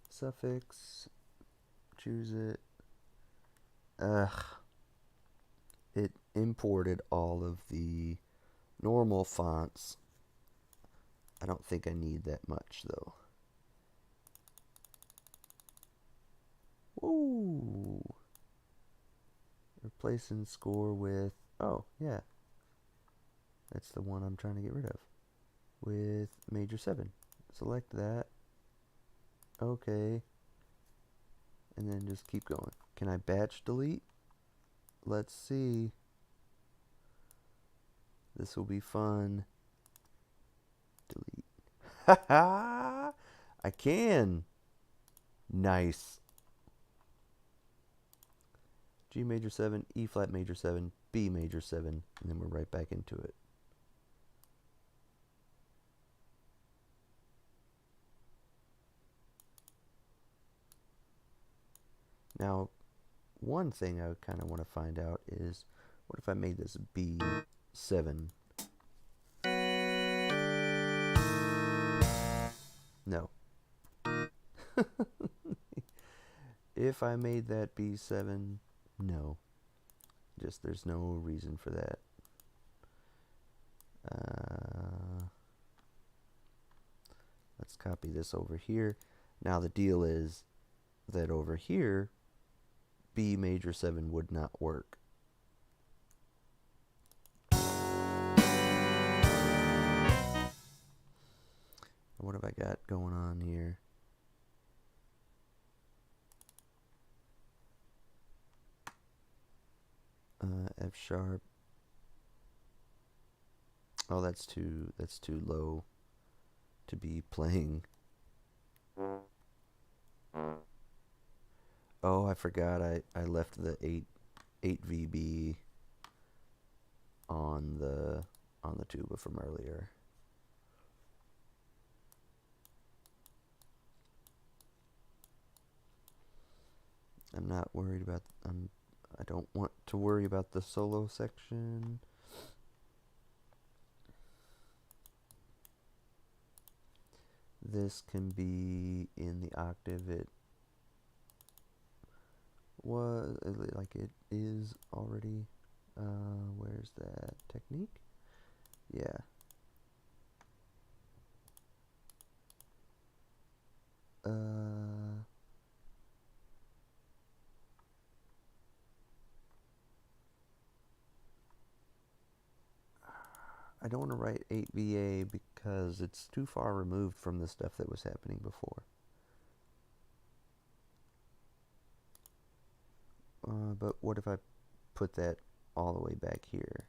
Suffix, choose it. Ugh. It imported all of the normal fonts. I don't think I need that much though. Woo! Replacing score with, oh yeah, that's the one I'm trying to get rid of, with major 7. Select that. Okay. And then just keep going. Can I batch delete? Let's see. This will be fun. Delete. Haha! I can. Nice. G major 7, E flat major 7, B major 7, and then we're right back into it. Now, one thing I kind of want to find out is, what if I made this B7? No. If I made that B7, no. Just there's no reason for that. Let's copy this over here. Now the deal is that over here, B major 7 would not work. What have I got going on here? F sharp. Oh, that's too low to be playing. Oh, I forgot I left the 8 VB on the tuba from earlier. I'm not worried about I don't want to worry about the solo section. This can be in the octave it was, like it is already. Where's that technique? Yeah. I don't want to write 8VA because it's too far removed from the stuff that was happening before. But what if I put that all the way back here?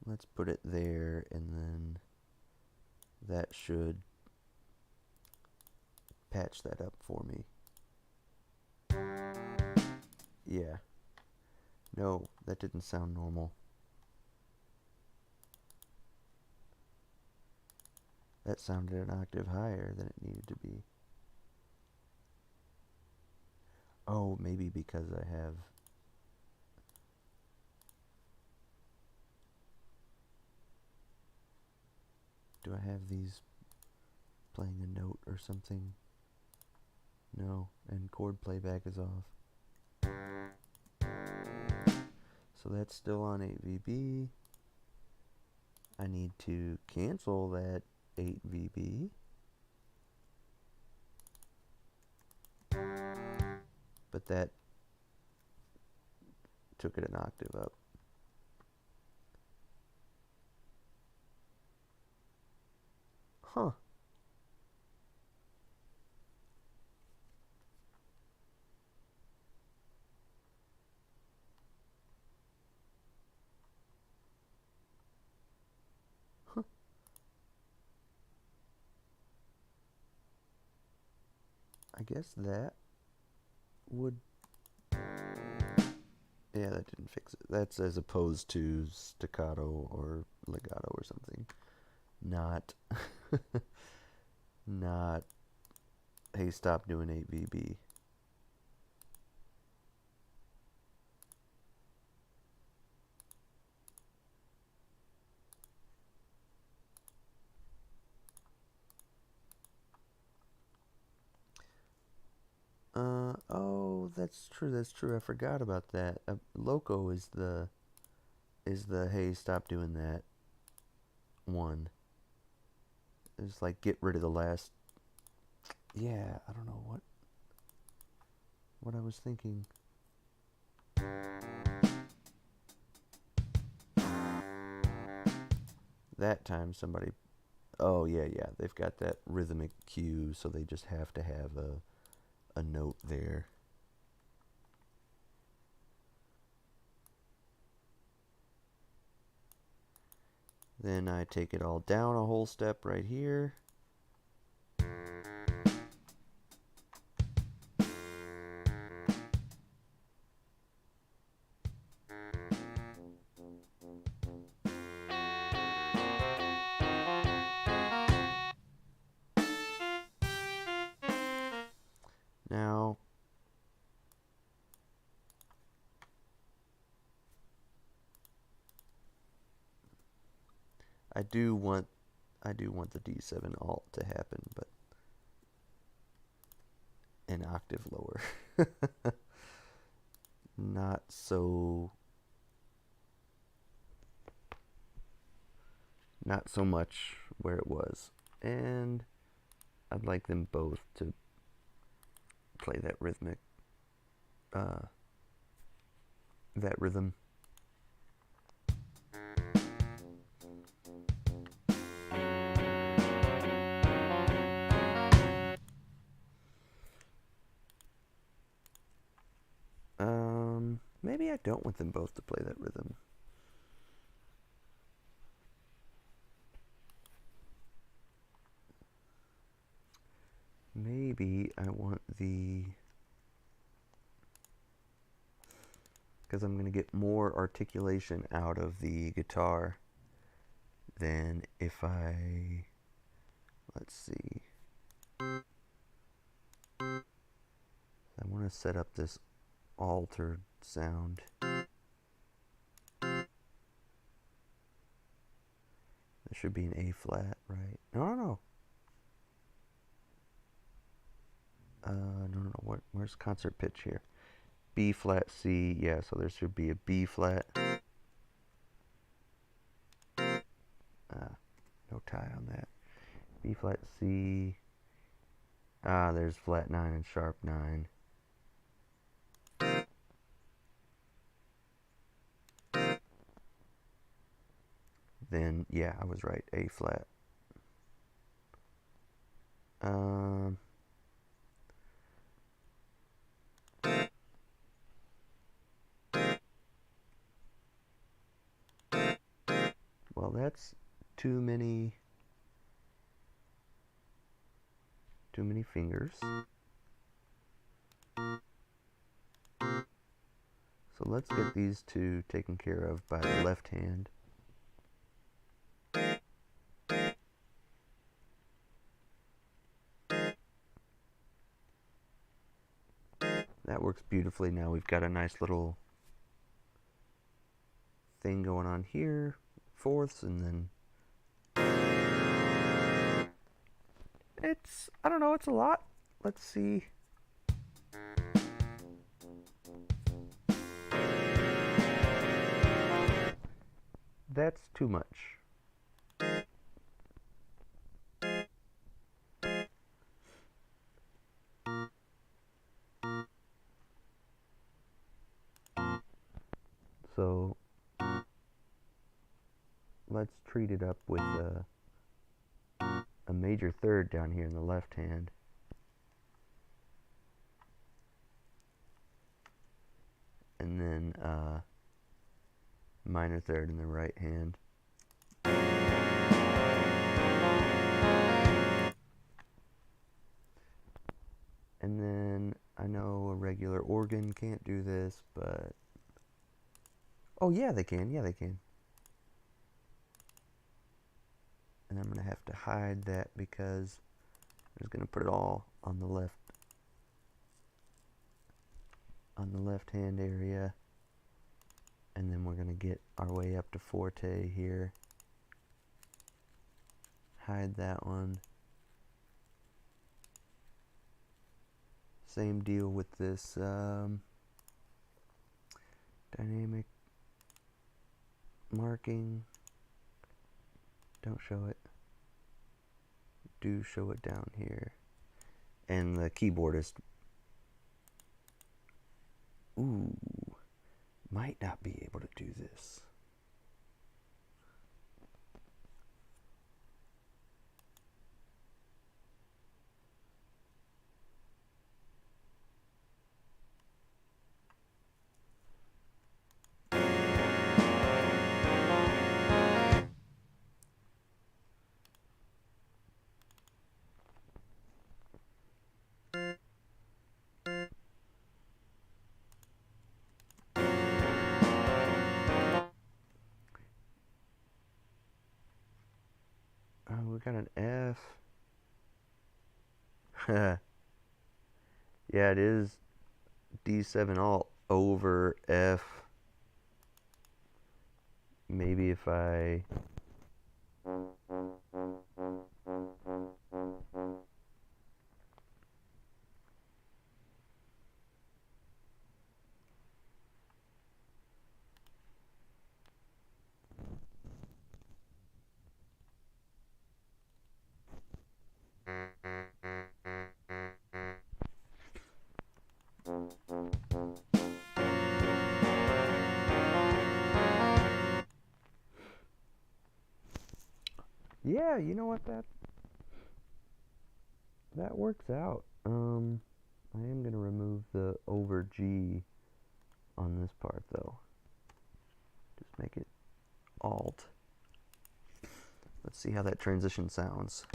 Let's put it there, and then that should patch that up for me. Yeah. No, that didn't sound normal. That sounded an octave higher than it needed to be. Oh, maybe because I have... Do I have these playing a note or something? No, and chord playback is off. So that's still on 8VB. I need to cancel that 8VB. But that took it an octave up. Huh. Huh. I guess that would... Yeah, that didn't fix it. That's as opposed to staccato or legato or something. Not... not... Hey, stop doing 8VB. Oh, that's true. I forgot about that. Loco is the hey, stop doing that one. It's like get rid of the last. Yeah, I don't know what I was thinking. That time somebody, oh yeah, they've got that rhythmic cue, so they just have to have a note there. Then I take it all down a whole step right here. Now, I do want the D7 alt to happen, but an octave lower. Not so much where it was. And I'd like them both to play that rhythmic that rhythm. Maybe I don't want them both to play that rhythm. maybe I want the, because I'm going to get more articulation out of the guitar than if I, let's see, I want to set up this altered sound. This should be an A flat, right? No. No. Where's concert pitch here? B flat C. Yeah, so there should be a B flat. No tie on that. B flat C. There's flat 9 and sharp 9. Then, yeah, I was right. A flat. Well, that's too many fingers. So let's get these two taken care of by the left hand. That works beautifully. Now we've got a nice little thing going on here, fourths, and then it's, I don't know, it's a lot. Let's see. That's too much. So let's treat it up with a major third down here in the left hand. And then minor third in the right hand. And then I know a regular organ can't do this, but oh yeah, they can. Yeah, they can. And I'm going to have to hide that because I'm just going to put it all on the left hand area. And then we're going to get our way up to forte here. Hide that one. Same deal with this dynamic marking. Don't show it. Do show it down here. And the keyboardist, might not be able to do this. We got an F. Yeah, it is D7 alt over F. Maybe if I yeah, you know what, that works out. I am going to remove the over G on this part though. Just make it alt. Let's see how that transition sounds.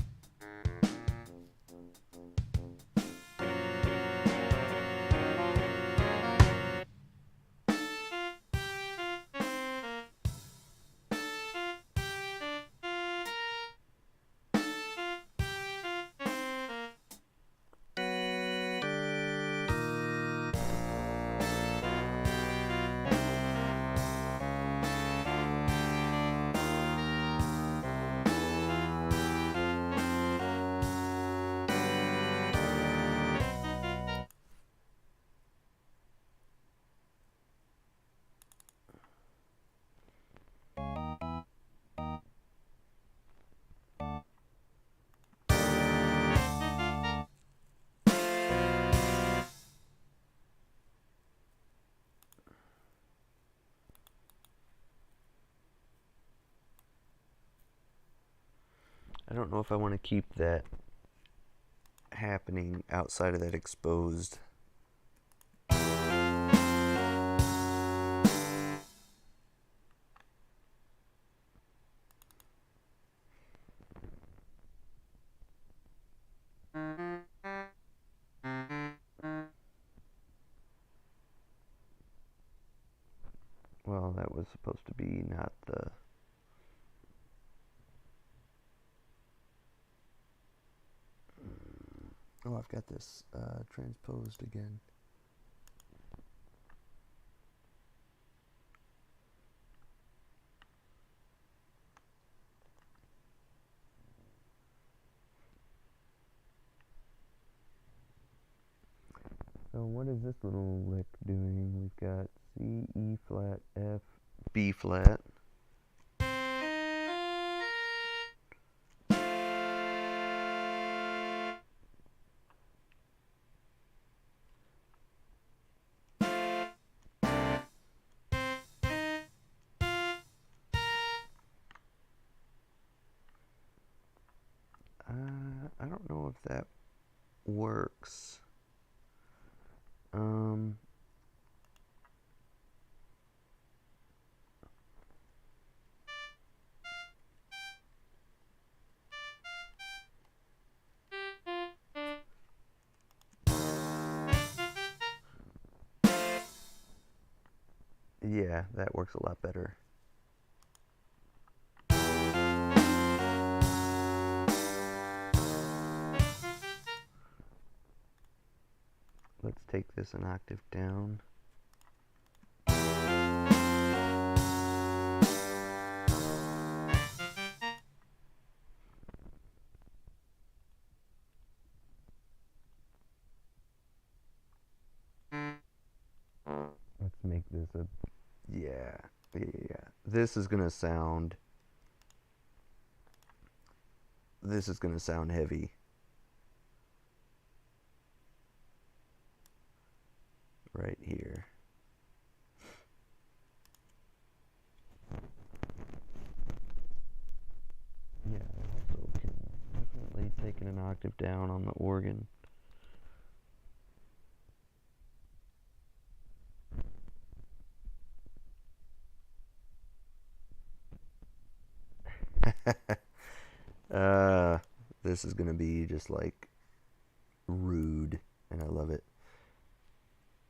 I don't know if I want to keep that happening outside of that exposed. Well, that was supposed to be not the... Oh, I've got this transposed again. So what is this little lick doing? We've got C, E flat, F, B flat. I don't know if that works. Yeah, that works a lot better. Let's take this an octave down. Let's make this a... Yeah. This is gonna sound... This is gonna sound heavy. Right here. Yeah, I also can definitely take it an octave down on the organ. This is gonna be just like rude, and I love it.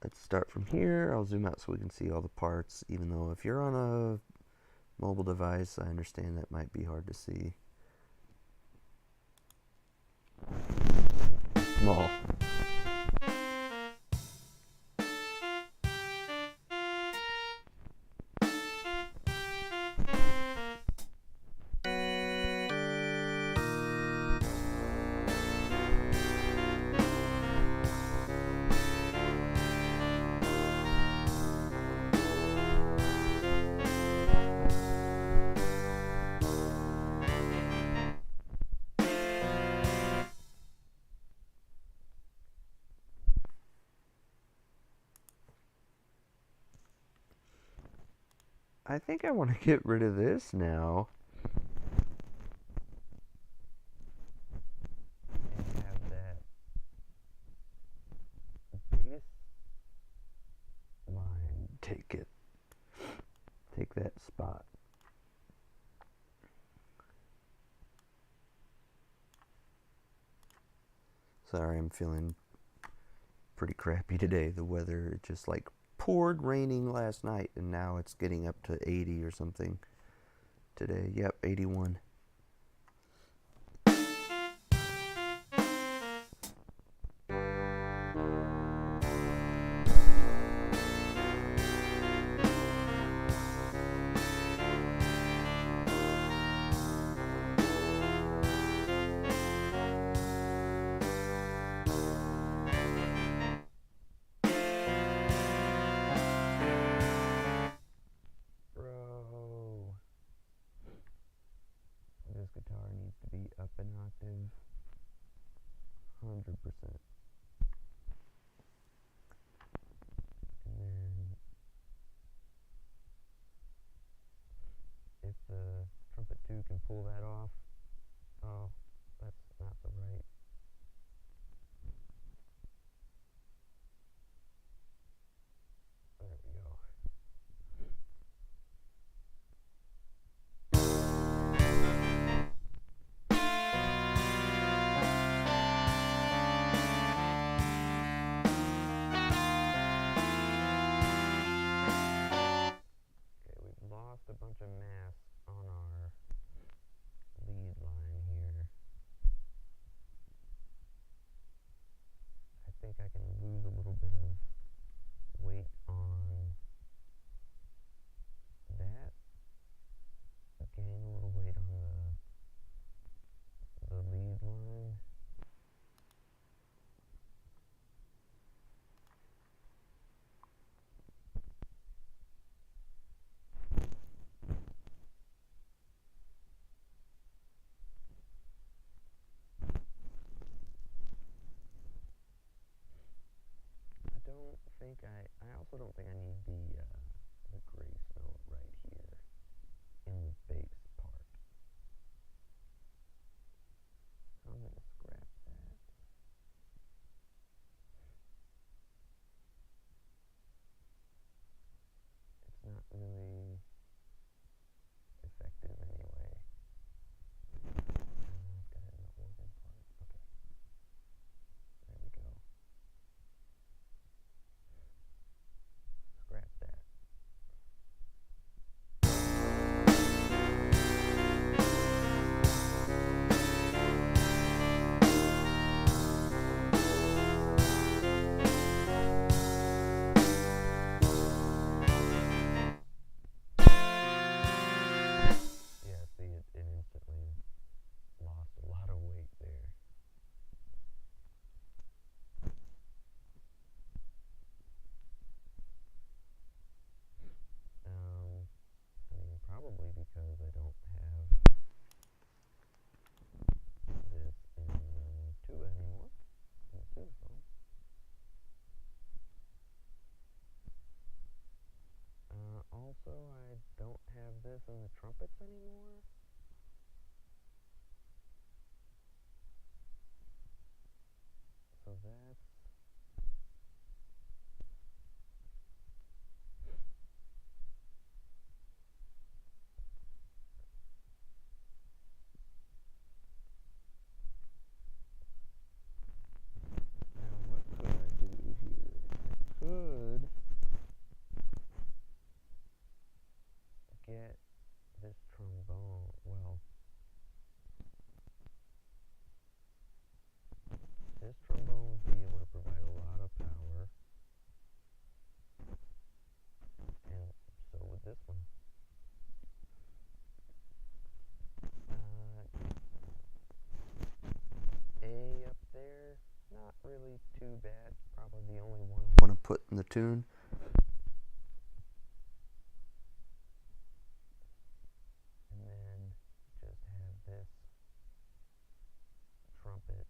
Let's start from here. I'll zoom out so we can see all the parts, even though if you're on a mobile device, I understand that might be hard to see. Small. I think I want to get rid of this now. And have that bass line take that spot. Sorry, I'm feeling pretty crappy today. The weather just like poured raining last night, and now it's getting up to 80 or something today. Yep, 81. This guitar needs to be up an octave, 100%. And then, if the trumpet 2 can pull that off, oh,
think I also don't think I need the grace note right here in the bass part. So I'm gonna scrap that. It's not really effective anyway. I've got it in the organ part. Okay. There we go. Scrap that. Yeah, see, it instantly lost a lot of weight there. I mean, probably because I don't have this in the tuba anymore, in the sousaphone. Also, I don't have this in the trumpets anymore. So that's... Now, what could I do here? I could get this trombone. Well, this trombone would be able to provide a lot of power, and so would this one. A up there, not really too bad. Probably the only one I
Want to put in the tune.
And then just have this trumpet.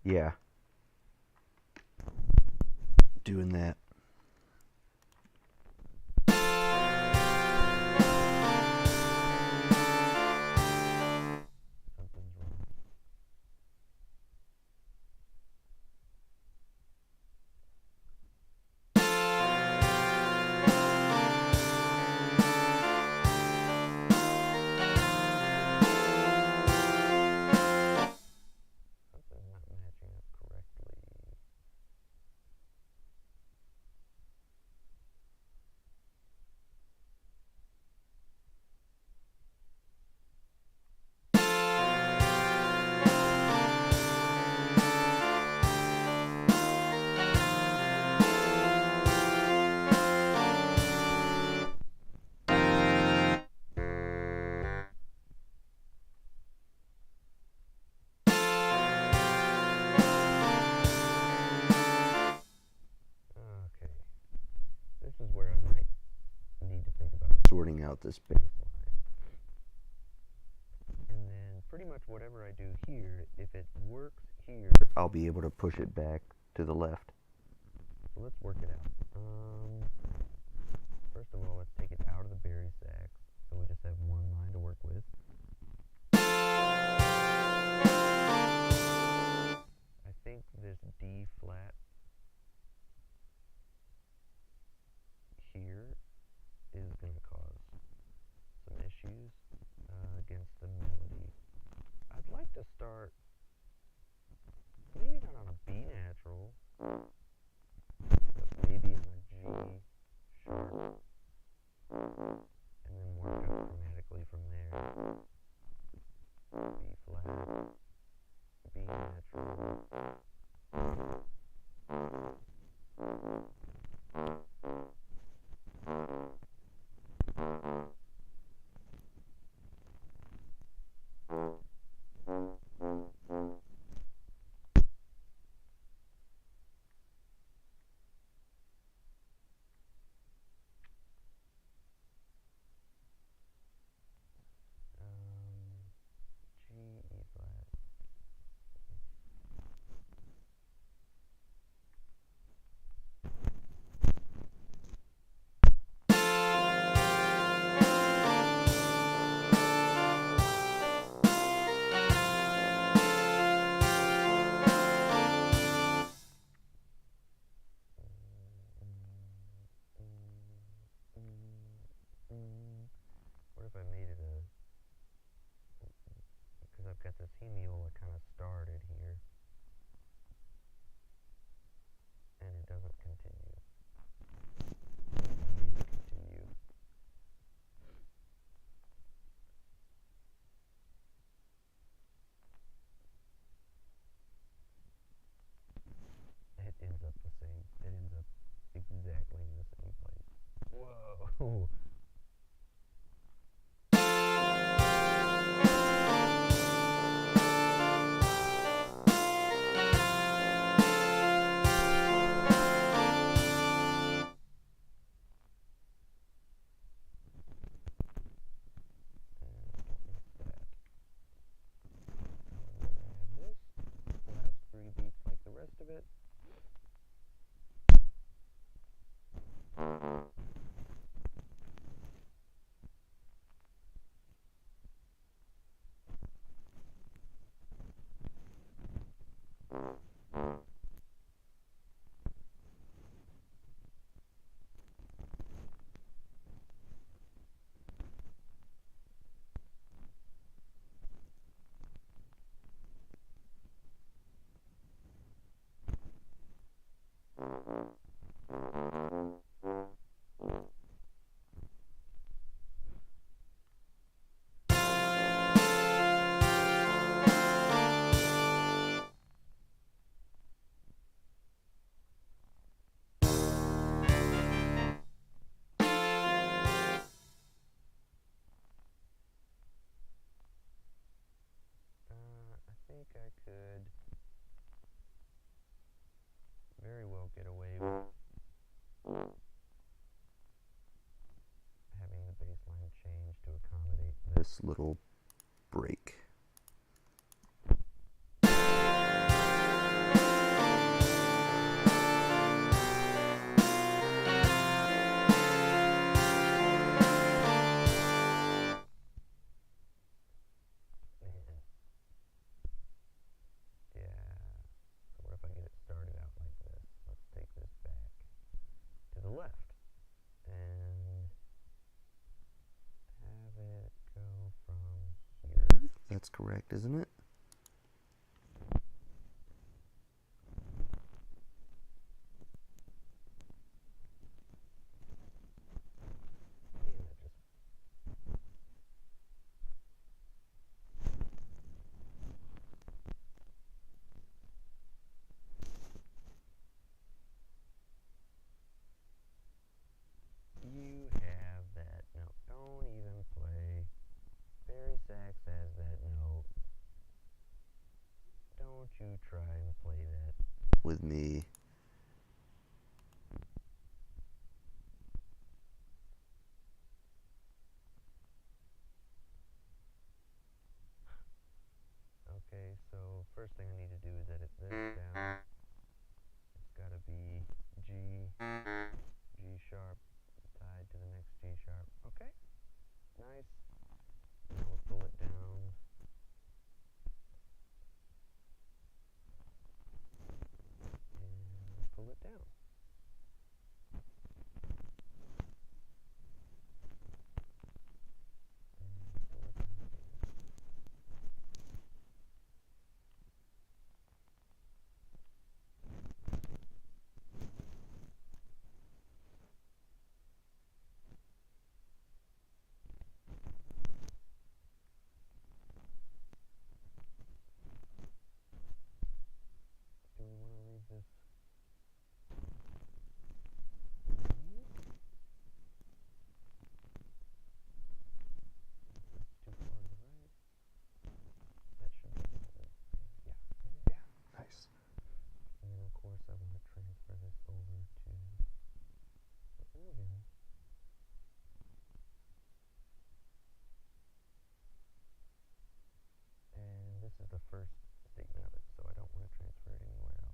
Yeah. Doing that.
Something's wrong. Something's not matching up correctly. Okay. This is where I might need to think about
Sorting out this bass.
bass line. And then pretty much whatever I do here, if it works here,
I'll be able to push it back to the left.
so let's work it out. First of all, let's take it out of the bari sax, so we just have one line to work with. I think this D flat here is going to cause some issues against the melody. I'd like to start, maybe not on a B natural, but maybe on a G sharp, and then work up chromatically from there. B flat, B natural. G, E flat. Francis Hemiola kind of started here, and it doesn't continue. I need to continue. It ends up the same. It ends up exactly in the same place. Whoa! Like the rest of it. I think I could very well get away with having the bass line change to accommodate
this little break.
left and have it go from here.
That's correct, isn't it?
You have that note. Don't even play. Barry Sachs has that note. Don't you try and play that
with me.
Okay, so first thing I need to do is edit this down. It's got to be G sharp tied to the next G sharp. Okay, nice. Now we'll pull it down. And pull it down. Do we want to leave this? That's too far to the right. That should be good. Yeah.
Nice.
And then of course I want to transfer this over to the organ. And this is the first statement of it, so I don't want to transfer it anywhere else.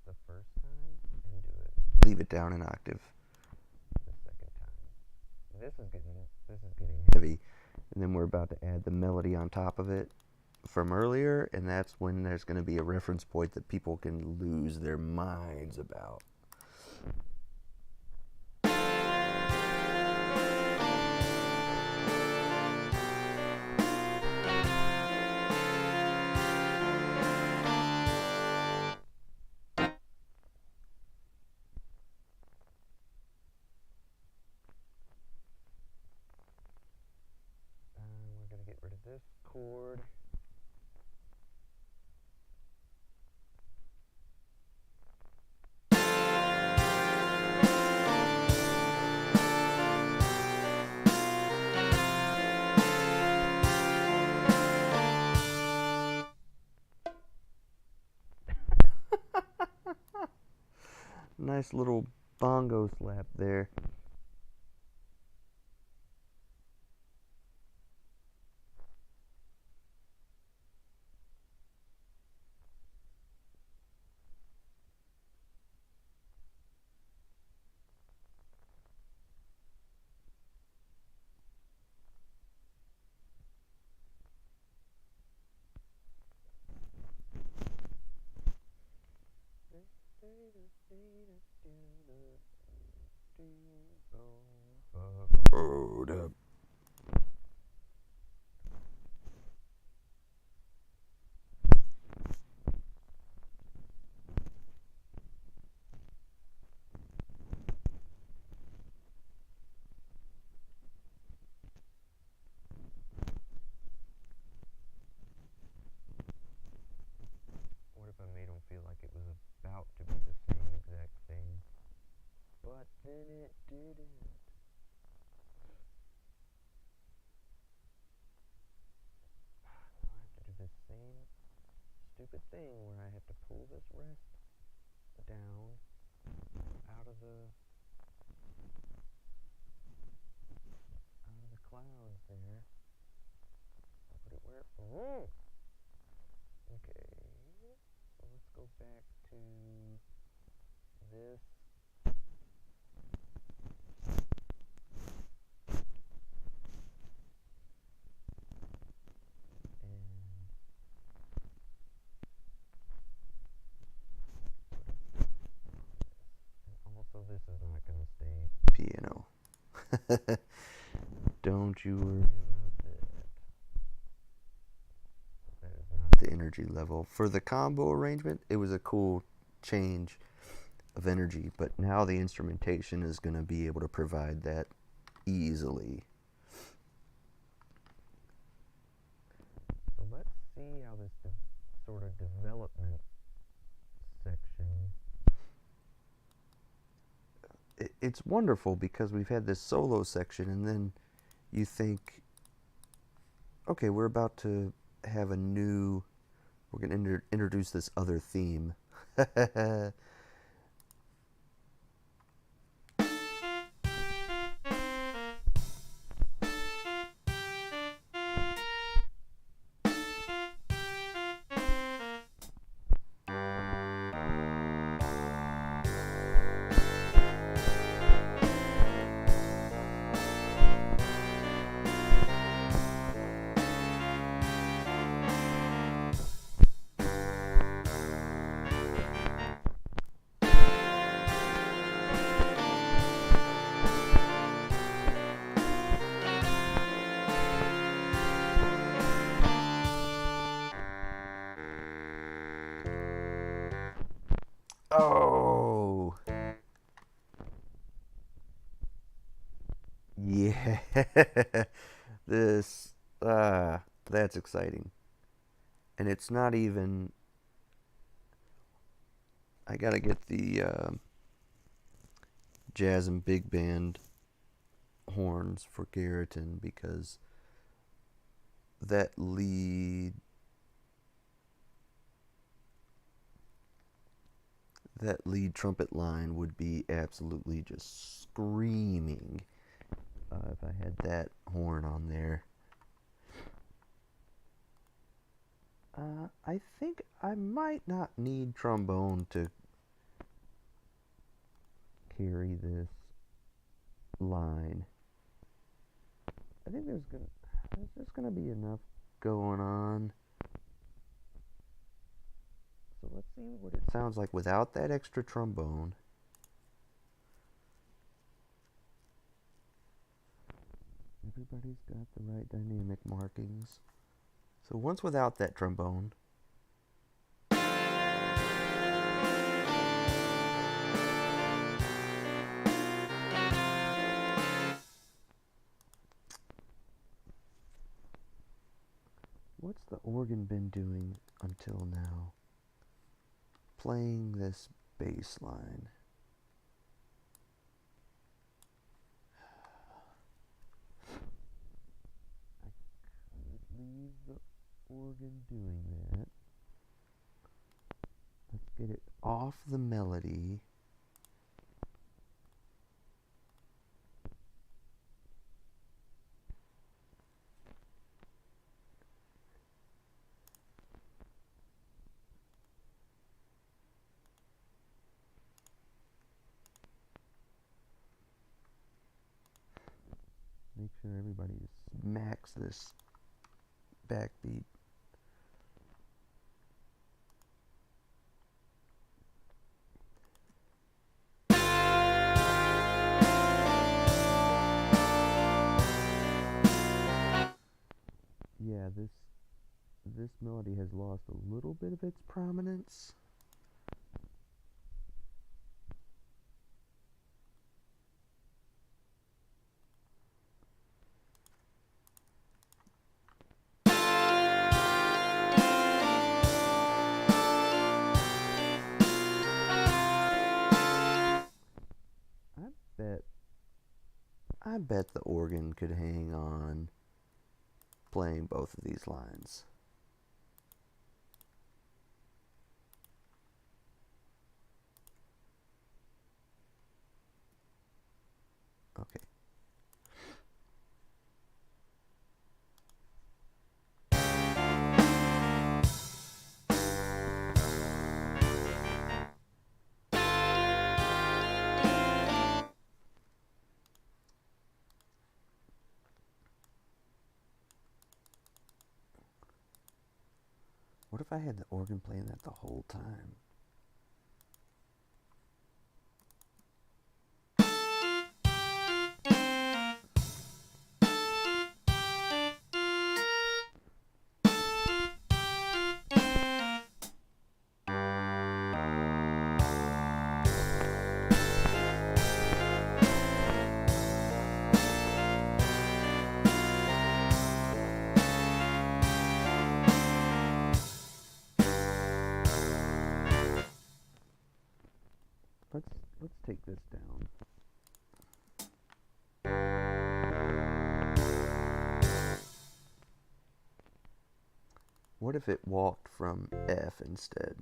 the first time and do it
Leave it down an octave.
the second time. This is getting
Heavy. And then we're about to add the melody on top of it from earlier, and that's when there's going to be a reference point that people can lose their minds about.
We're going to get rid of this chord.
Nice little bongo slap there. Hold up.
What if I made them feel like it was about to be the same exact thing, but then it didn't? Now I have to do this same stupid thing where I have to pull this rest down out of the clouds there. I'll put it where. Okay, so let's go back to this. And also this is not going to stay
Piano. Don't you worry
about that. That is not
the energy level. For the combo arrangement, it was a cool change of energy, but now the instrumentation is going to be able to provide that easily.
So let's see how this sort of development section.
It's wonderful because we've had this solo section, and then you think, okay, we're about to have a new, we're going to introduce this other theme. Oh, yeah. This, that's exciting. And it's not even, I gotta get the jazz and big band horns for Garriton, because that lead trumpet line would be absolutely just screaming if I had that horn on there. I think I might not need trombone to carry this line. I think there's just gonna be enough going on. So let's see what it sounds like without that extra trombone. Everybody's got the right dynamic markings. So once without that trombone. What's the organ been doing until now? Playing this bass line. I could leave the organ doing that. Let's get it off the melody. Make sure everybody smacks this backbeat. Yeah, this melody has lost a little bit of its prominence. I bet the organ could hang on playing both of these lines. Okay. What if I had the organ playing that the whole time? Let's take this down. What if it walked from F instead?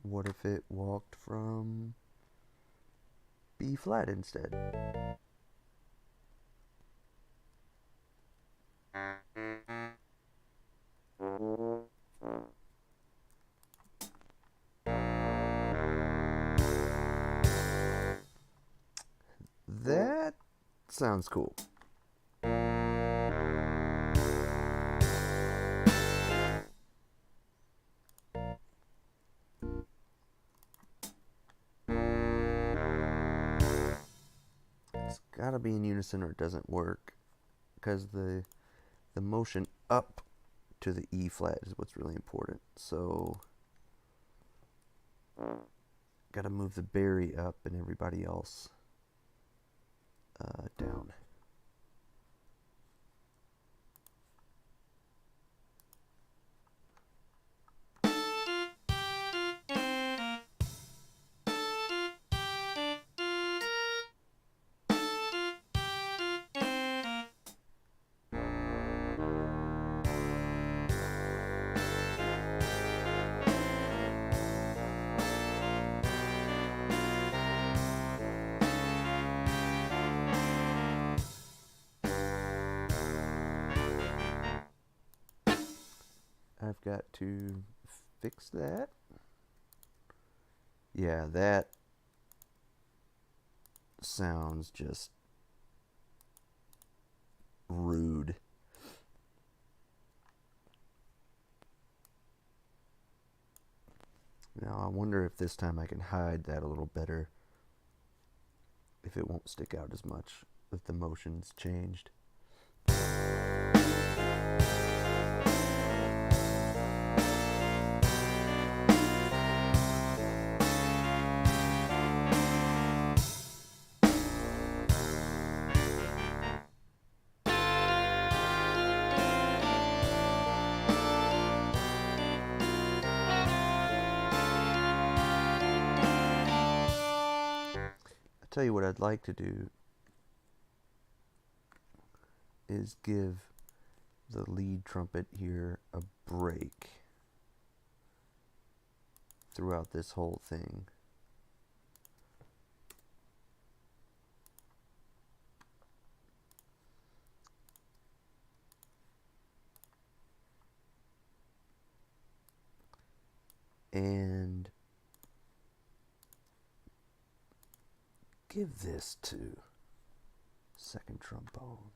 What if it walked from B flat instead? That sounds cool. It's gotta be in unison or it doesn't work, because the motion up to the E flat is what's really important. So gotta move the Barry up and everybody else down. I've got to fix that. Yeah, that sounds just rude. Now I wonder if this time I can hide that a little better, if it won't stick out as much, if the motion's changed. Tell you what I'd like to do is give the lead trumpet here a break throughout this whole thing. And give this to second trombone.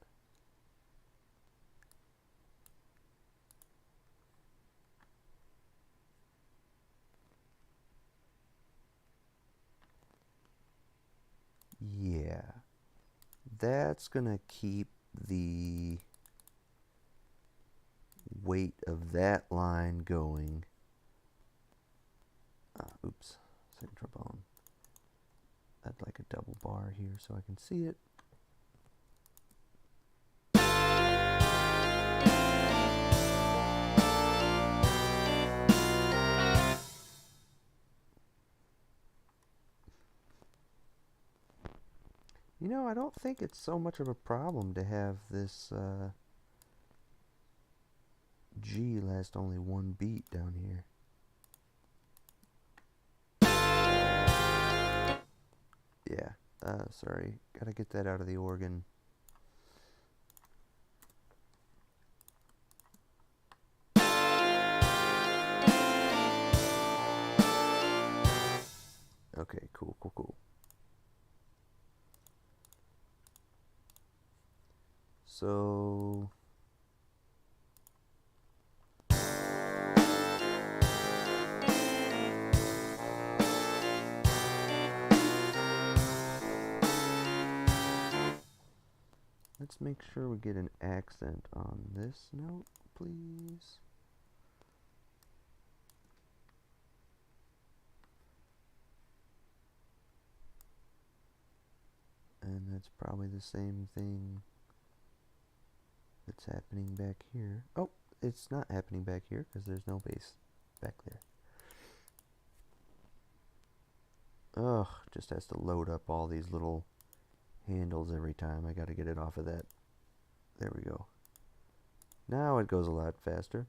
Yeah, that's gonna keep the weight of that line going. Oops, second trombone. I'd like a double bar here so I can see it. You know, I don't think it's so much of a problem to have this G last only one beat down here. Yeah, sorry, gotta get that out of the organ. Okay, cool. So let's make sure we get an accent on this note, please. And that's probably the same thing that's happening back here. Oh, it's not happening back here because there's no bass back there. Ugh, just has to load up all these little handles every time. I gotta get it off of that. There we go. Now it goes a lot faster.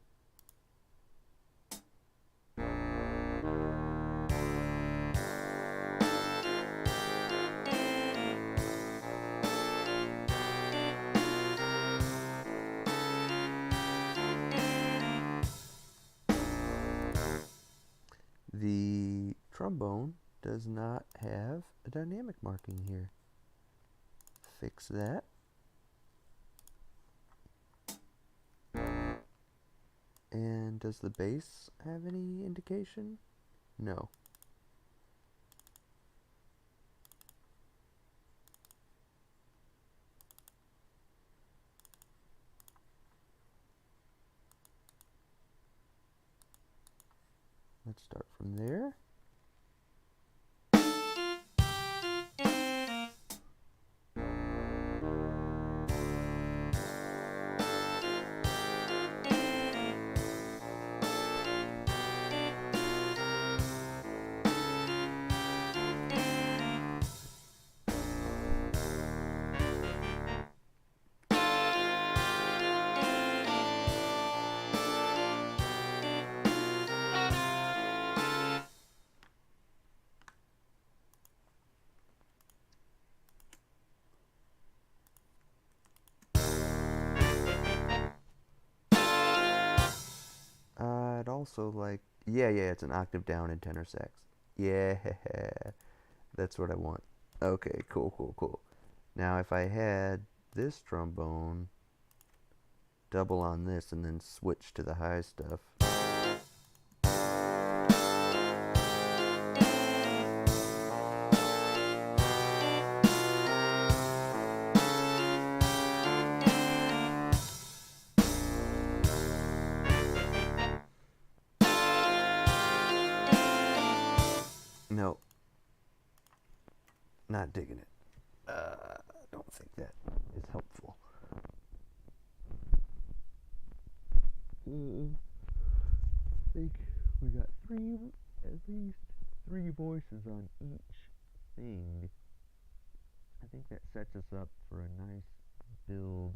The trombone does not have a dynamic marking here. Fix that. And does the bass have any indication? No. Let's start from there. also like, yeah, it's an octave down in tenor sax. Yeah, that's what I want. Okay, cool. Now if I had this trombone double on this and then switch to the high stuff. No, not digging it. I don't think that is helpful. I think we got at least three voices on each thing. I think that sets us up for a nice build.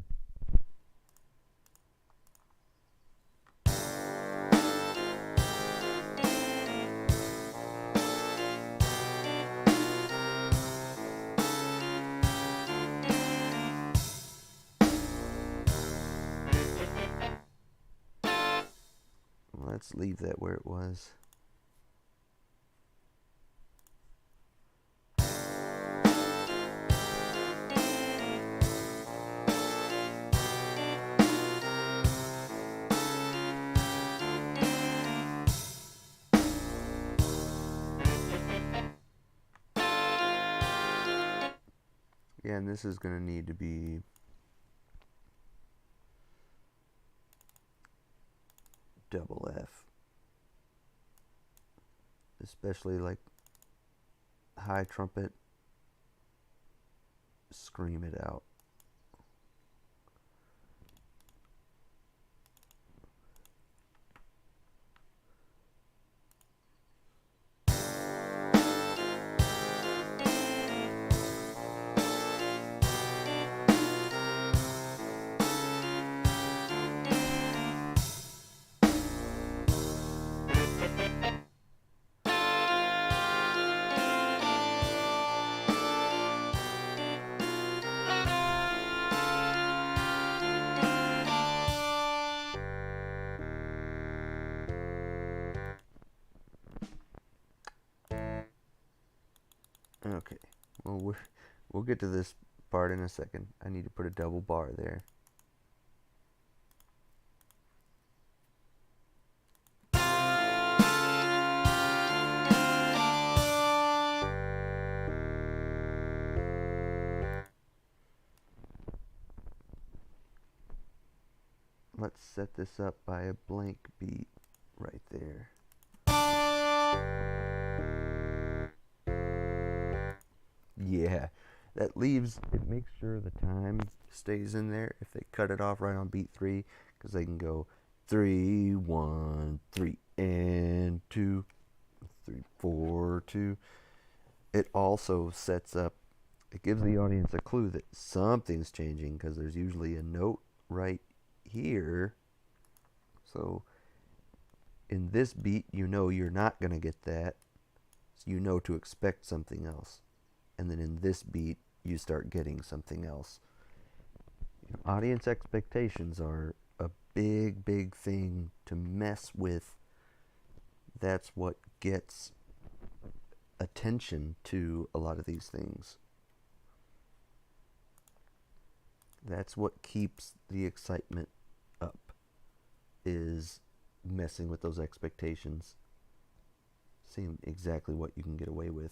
Let's leave that where it was. Yeah, and this is going to need to be double F. Especially like high trumpet, scream it out. Okay, well, we'll get to this part in a second. I need to put a double bar there. Let's set this up by a blank beat right there. Yeah, that leaves, it makes sure the time stays in there if they cut it off right on beat 3, because they can go 3, 1, 3, and 2, 3, 4, 2. It also sets up, it gives the audience a clue that something's changing, because there's usually a note right here. So in this beat, you know you're not going to get that, so you know to expect something else. And then in this beat, you start getting something else. You know, audience expectations are a big thing to mess with. That's what gets attention to a lot of these things. That's what keeps the excitement up, is messing with those expectations, seeing exactly what you can get away with.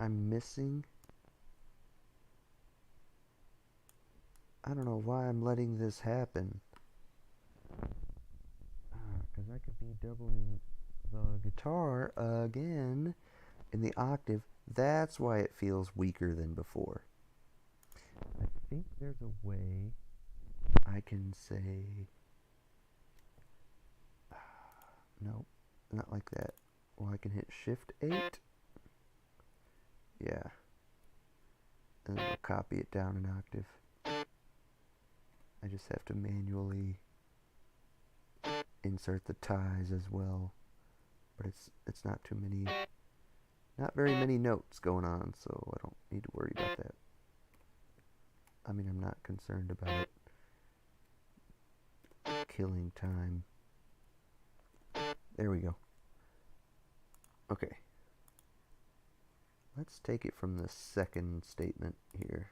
I'm missing. I don't know why I'm letting this happen. Because I could be doubling the guitar again in the octave. That's why it feels weaker than before. I think there's a way I can say, no, not like that. Well, I can hit Shift 8. Yeah. And then we'll copy it down an octave. I just have to manually insert the ties as well. But it's not too many, not very many notes going on, so I don't need to worry about that. I mean, I'm not concerned about it killing time. There we go. Okay. Let's take it from the second statement here.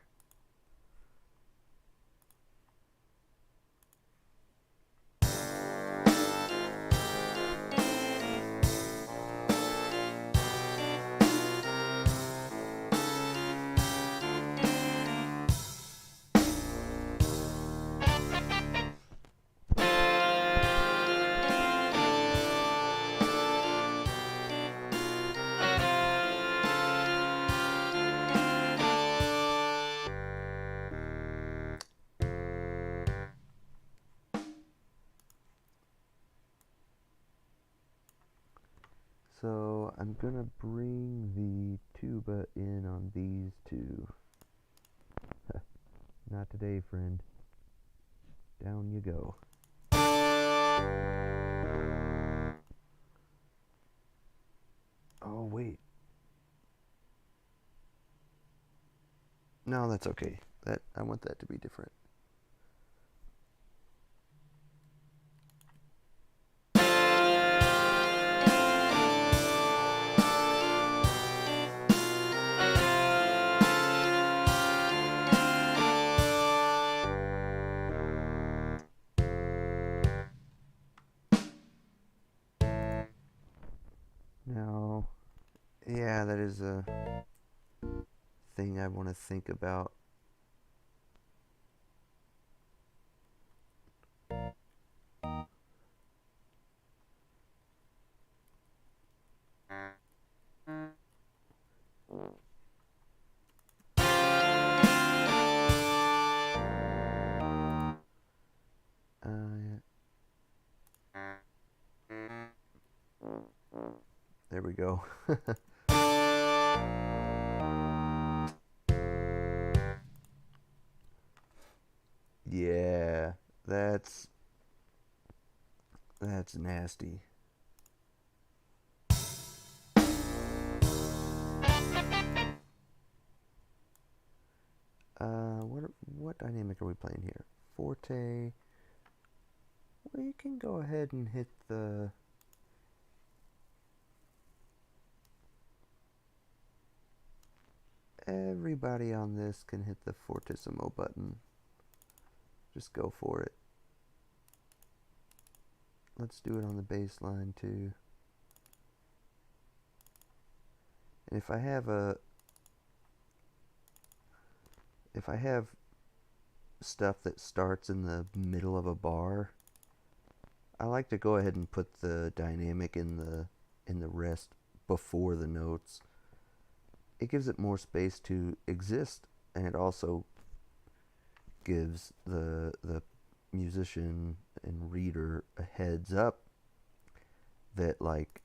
So I'm gonna bring the tuba in on these two. Not today, friend. Down you go. Oh, wait. No, that's okay. I want that to be different. Now, yeah, that is a thing I want to think about. There we go. Yeah, that's nasty. What dynamic are we playing here? Forte. Well, you can go ahead and hit the... Everybody on this can hit the fortissimo button. Just go for it. Let's do it on the bass line too. And if I have stuff that starts in the middle of a bar, I like to go ahead and put the dynamic in the rest before the notes. It gives it more space to exist, and it also gives the musician and reader a heads up that, like,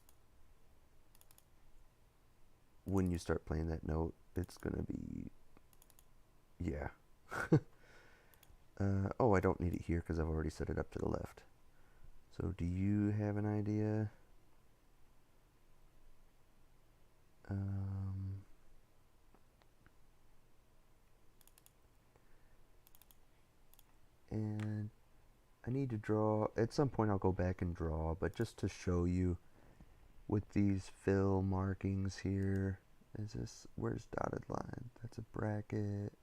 when you start playing that note, it's gonna be, yeah. Oh, I don't need it here because I've already set it up to the left. So do you have an idea? And I need to draw, at some point I'll go back and draw, but just to show you with these fill markings here, is this, where's dotted line? That's a bracket,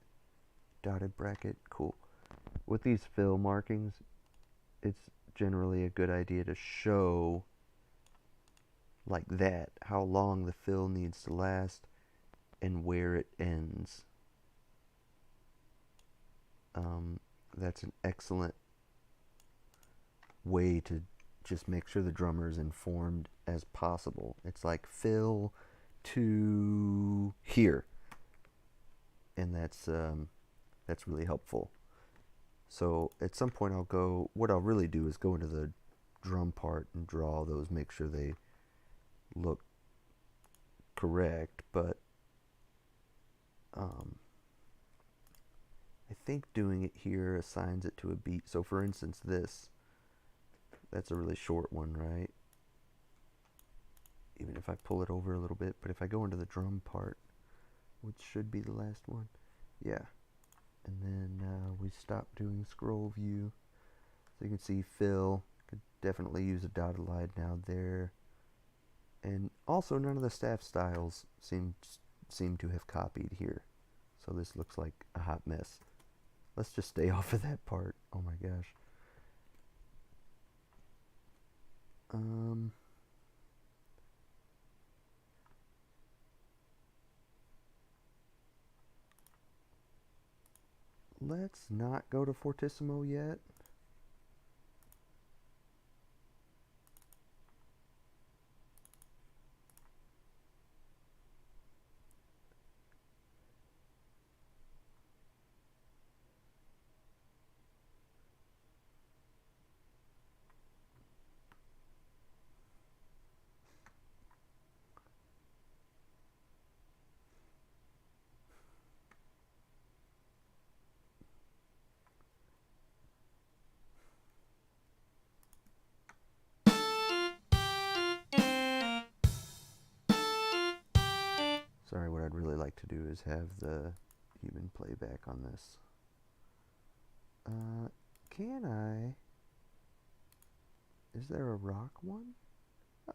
dotted bracket, cool. With these fill markings, it's generally a good idea to show like that how long the fill needs to last and where it ends. That's an excellent way to just make sure the drummer is informed as possible. It's like fill to here, and that's really helpful. So at some point what I'll really do is go into the drum part and draw those, make sure they look correct, but I think doing it here assigns it to a beat. So for instance, that's a really short one, right? Even if I pull it over a little bit, but if I go into the drum part, which should be the last one, yeah. And then we stop doing scroll view. So you can see fill, could definitely use a dotted line now there. And also none of the staff styles seem to have copied here. So this looks like a hot mess. Let's just stay off of that part. Oh my gosh. Let's not go to Fortissimo yet. Sorry, what I'd really like to do is have the human playback on this. Can I? Is there a rock one?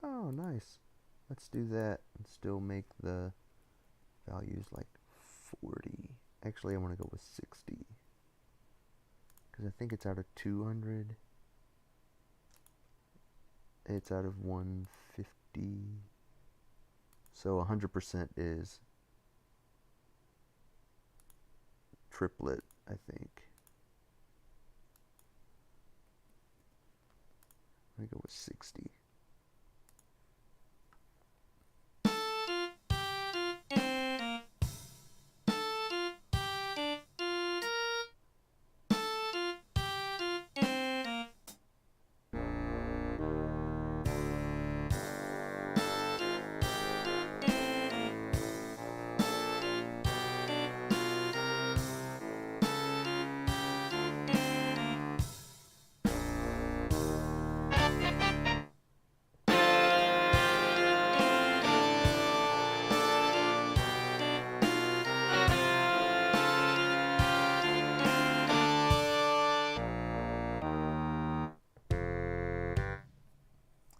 Oh, nice. Let's do that and still make the values like 40. Actually, I want to go with 60. Because I think it's out of 200. It's out of 150. So 100% is triplet, I think. I'm going to go with 60.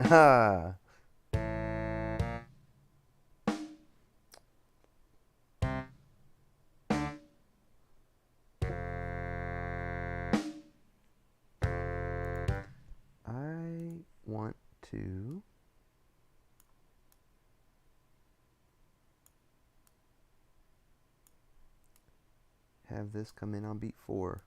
Ha! I want to have this come in on beat 4.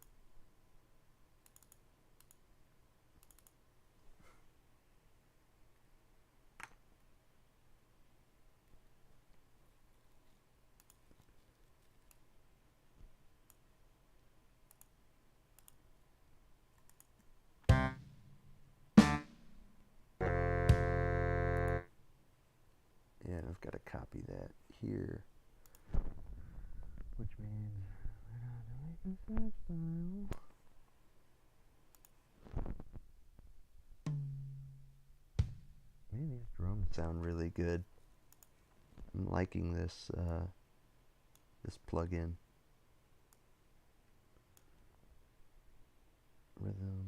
And I've got to copy that here. Which means we're not doing the style. Man, these drums sound really good. I'm liking this this plugin. Rhythm.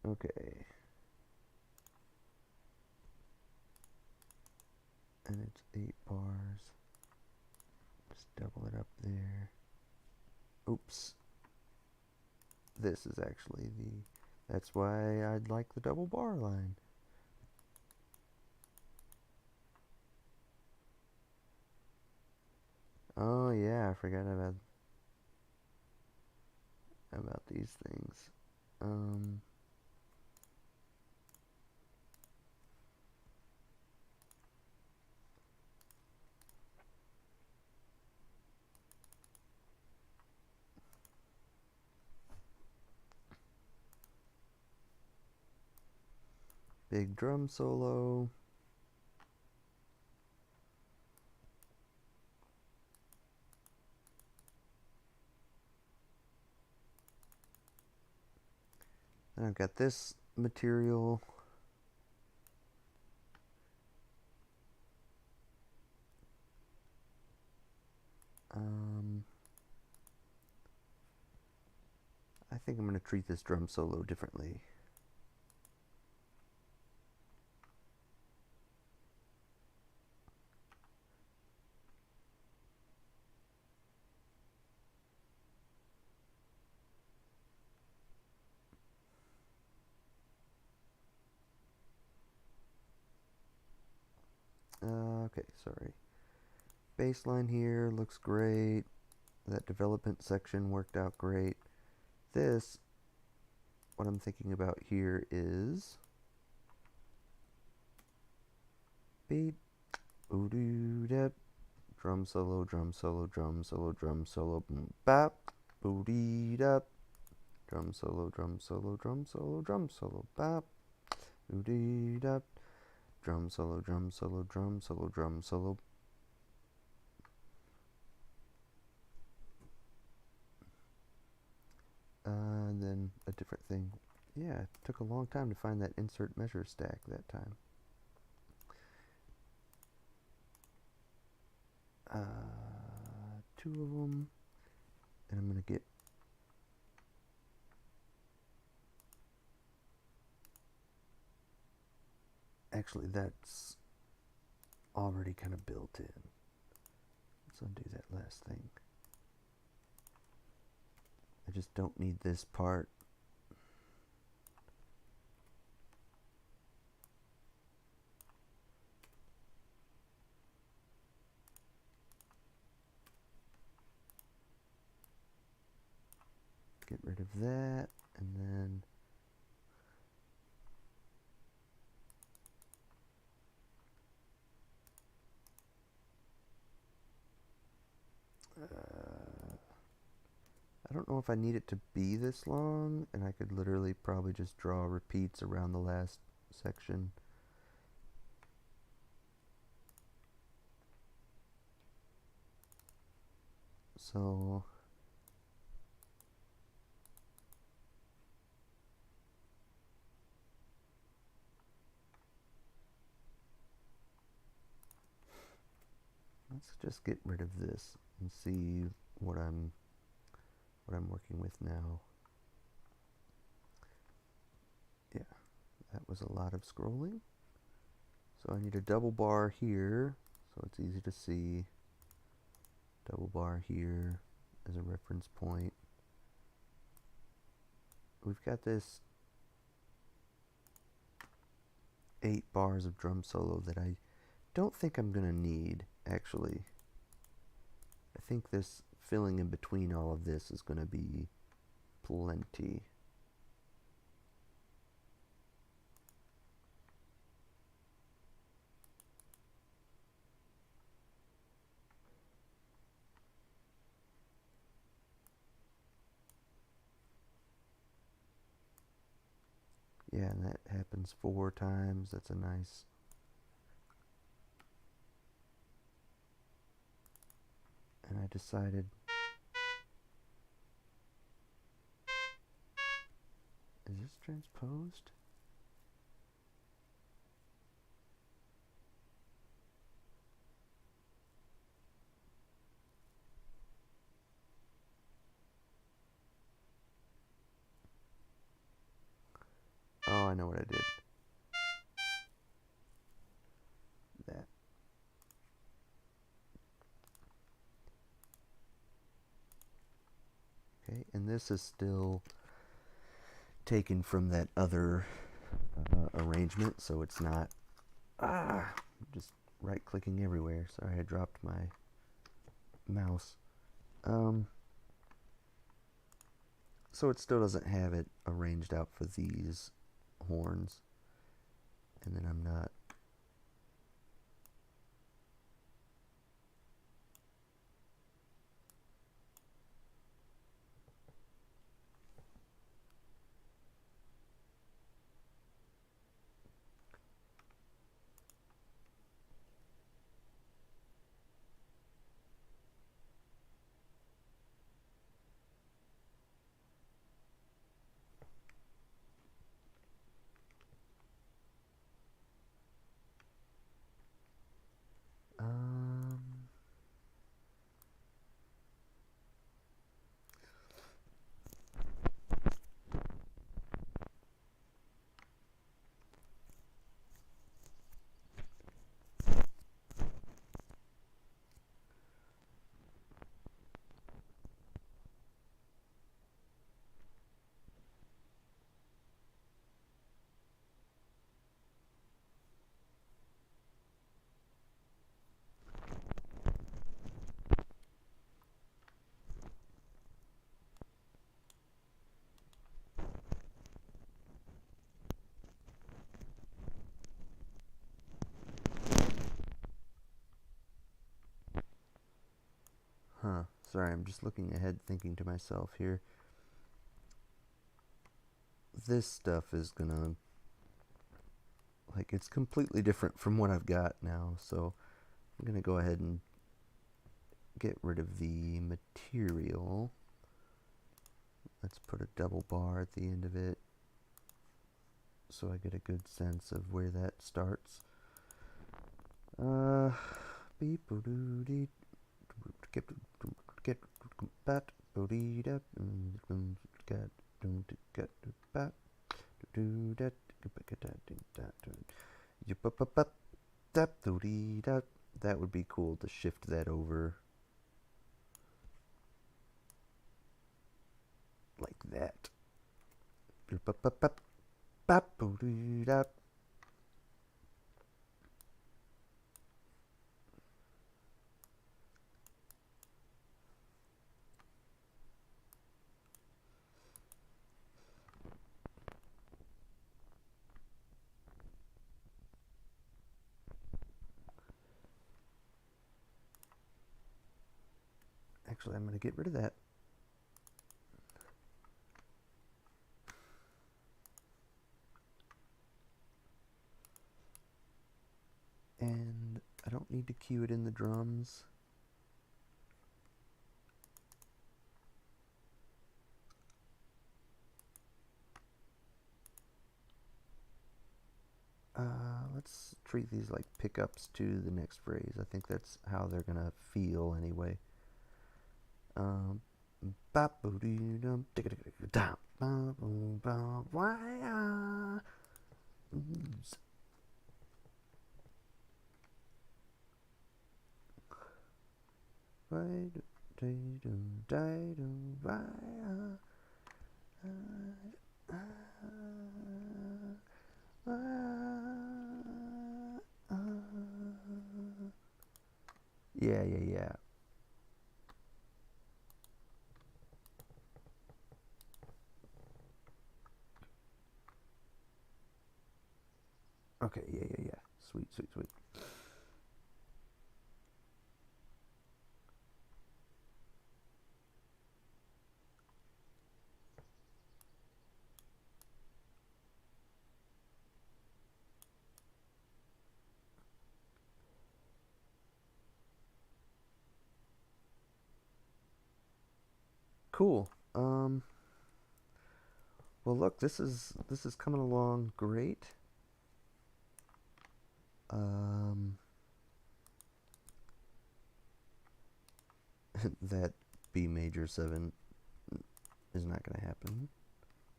Okay. And it's 8 bars. Just double it up there. Oops. This is actually that's why I'd like the double bar line. Oh yeah, I forgot about these things. big drum solo. Then I've got this material. I think I'm going to treat this drum solo differently. Okay, sorry. Baseline here looks great. That development section worked out great. This, what I'm thinking about here is beat, ooh doo dap, drum solo, drum solo, drum solo, drum solo, boom bap, boo dee dap, drum solo, drum solo, drum solo, drum solo, bap, ooh dee dap, drum solo, drum solo, drum solo, drum solo. And then a different thing. Yeah, it took a long time to find that insert measure stack that time. Two of them, and I'm gonna get actually that's already kind of built in. Let's undo that last thing. I just don't need this part. Get rid of that, and then I don't know if I need it to be this long, and I could literally probably just draw repeats around the last section. So let's just get rid of this and see what I'm working with now. Yeah, that was a lot of scrolling. So I need a double bar here, so it's easy to see. Double bar here as a reference point. We've got this 8 bars of drum solo that I don't think I'm gonna need, actually. I think this filling in between all of this is gonna be plenty. Yeah, and that happens 4 times. That's a nice... And I decided... Is this transposed? Oh, I know what I did. That. Okay, and this is still taken from that other arrangement, so it's not just right clicking everywhere. Sorry, I dropped my mouse. So it still doesn't have it arranged out for these horns, and then I'm not Sorry, I'm just looking ahead, thinking to myself here. This stuff is gonna, like, it's completely different from what I've got now, so I'm gonna go ahead and get rid of the material. Let's put a double bar at the end of it so I get a good sense of where that starts. That would be cool to shift that over like that. Actually, I'm going to get rid of that. And I don't need to cue it in the drums. Let's treat these like pickups to the next phrase. I think that's how they're going to feel anyway. Yeah. Okay, yeah. Sweet. Cool. Well, look, this is coming along great. That B major 7 is not going to happen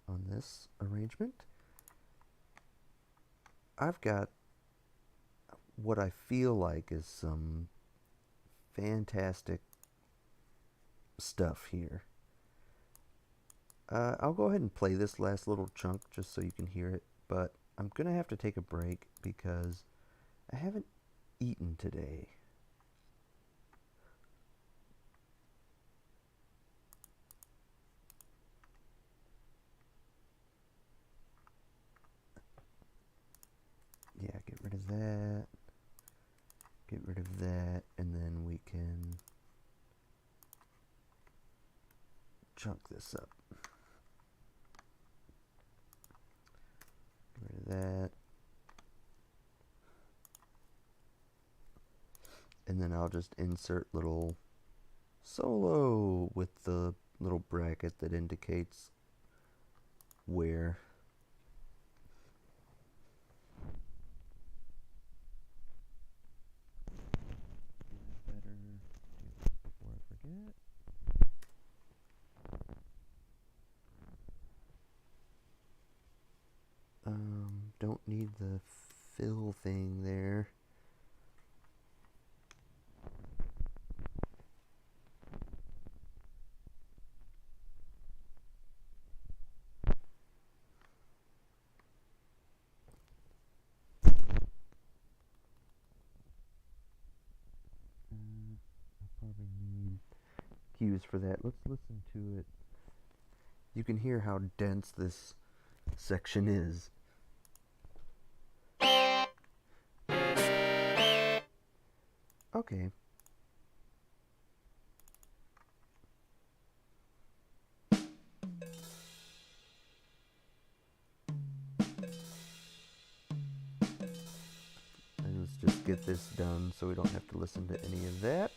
on this arrangement. I've got what I feel like is some fantastic stuff here. I'll go ahead and play this last little chunk just so you can hear it, but I'm going to have to take a break because I haven't eaten today. Yeah, get rid of that. Get rid of that, and then we can chunk this up. Get rid of that. And then I'll just insert little solo with the little bracket that indicates where. Better do this before I forget. Don't need the fill thing there. I'll probably need cues for that. Let's listen to it. You can hear how dense this section is. Okay. get this done so we don't have to listen to any of that.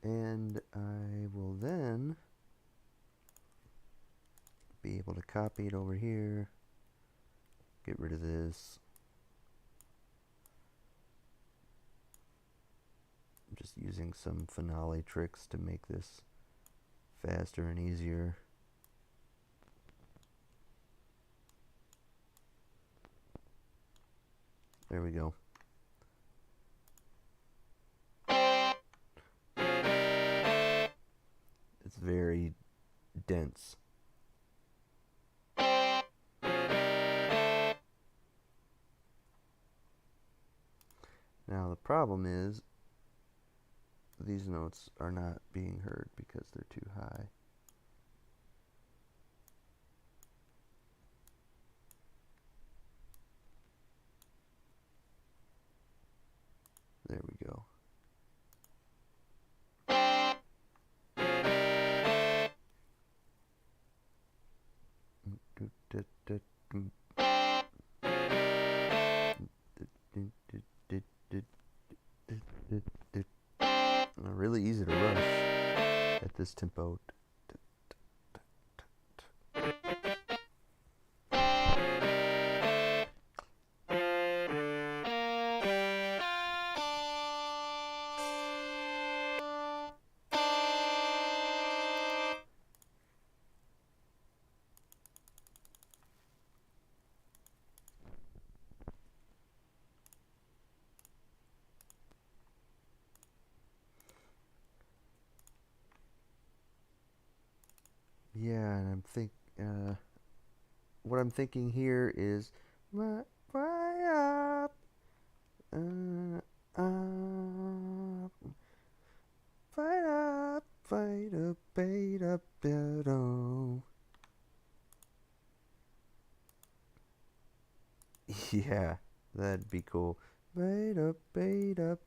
And I will then be able to copy it over here, get rid of this. I'm just using some Finale tricks to make this faster and easier. There we go. It's very dense. Now the problem is these notes are not being heard because they're too high. There we go. Really easy to rush at this tempo. Yeah, and what I'm thinking here is, fight up, fight up, bait up, down. Yeah, that'd be cool. Bait up, beat up.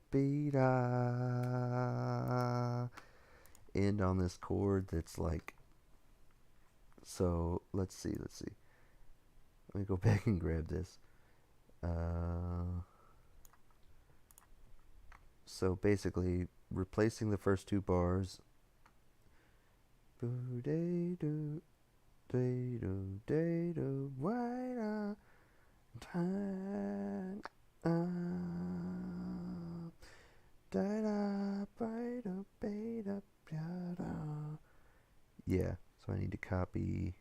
End on this chord that's like. So let's see. Let me go back and grab this. So basically, replacing the first two bars. Yeah, so I need to copy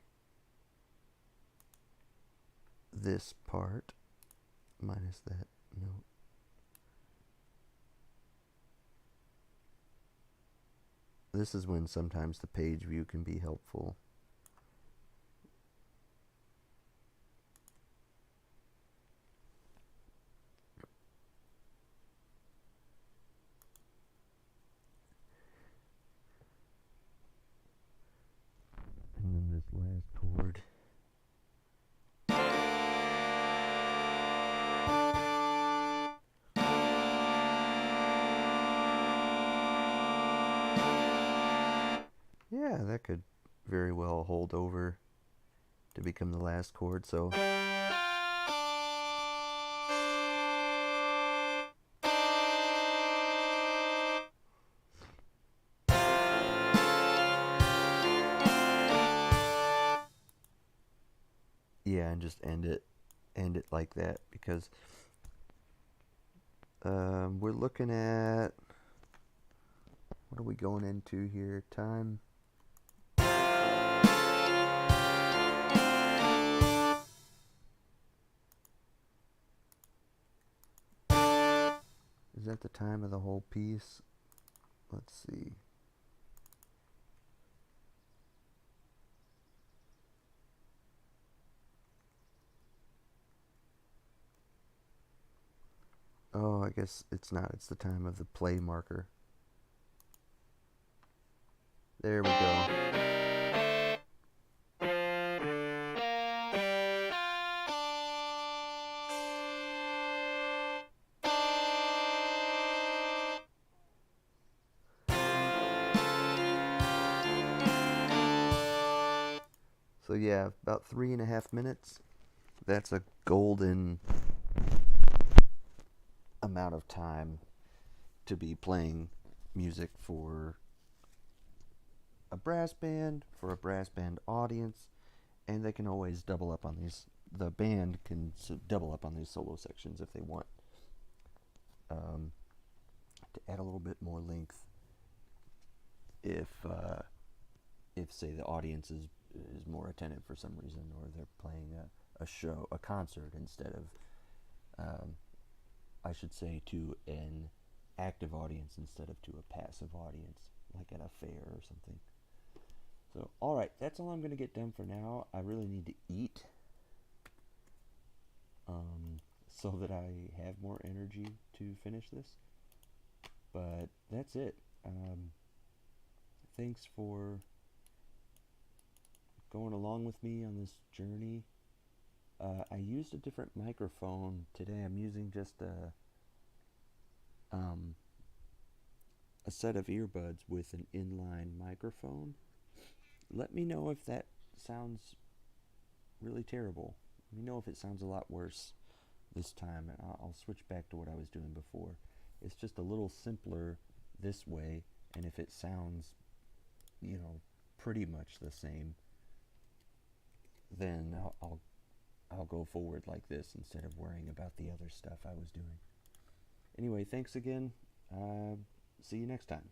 this part minus that note. This is when sometimes the page view can be helpful. And then this last chord. Yeah, that could very well hold over to become the last chord, so yeah, and just end it like that, because we're looking at, what are we going into here? Time. Is that the time of the whole piece? Let's see. Oh, I guess it's not. It's the time of the play marker. There we go. So yeah, about 3.5 minutes. That's a golden amount of time to be playing music for a brass band, for a brass band audience, and they can always double up on these. The band can double up on these solo sections if they want, to add a little bit more length. If say the audience is more attentive for some reason, or they're playing a show, a concert, instead of, I should say, to an active audience instead of to a passive audience, like at a fair or something. So, alright, that's all I'm going to get done for now. I really need to eat, so that I have more energy to finish this. But that's it. Thanks for going along with me on this journey. I used a different microphone today. I'm using just a set of earbuds with an inline microphone. Let me know if that sounds really terrible. Let me know if it sounds a lot worse this time, and I'll switch back to what I was doing before. It's just a little simpler this way, and if it sounds, pretty much the same, then I'll go forward like this instead of worrying about the other stuff I was doing. Anyway, thanks again. See you next time.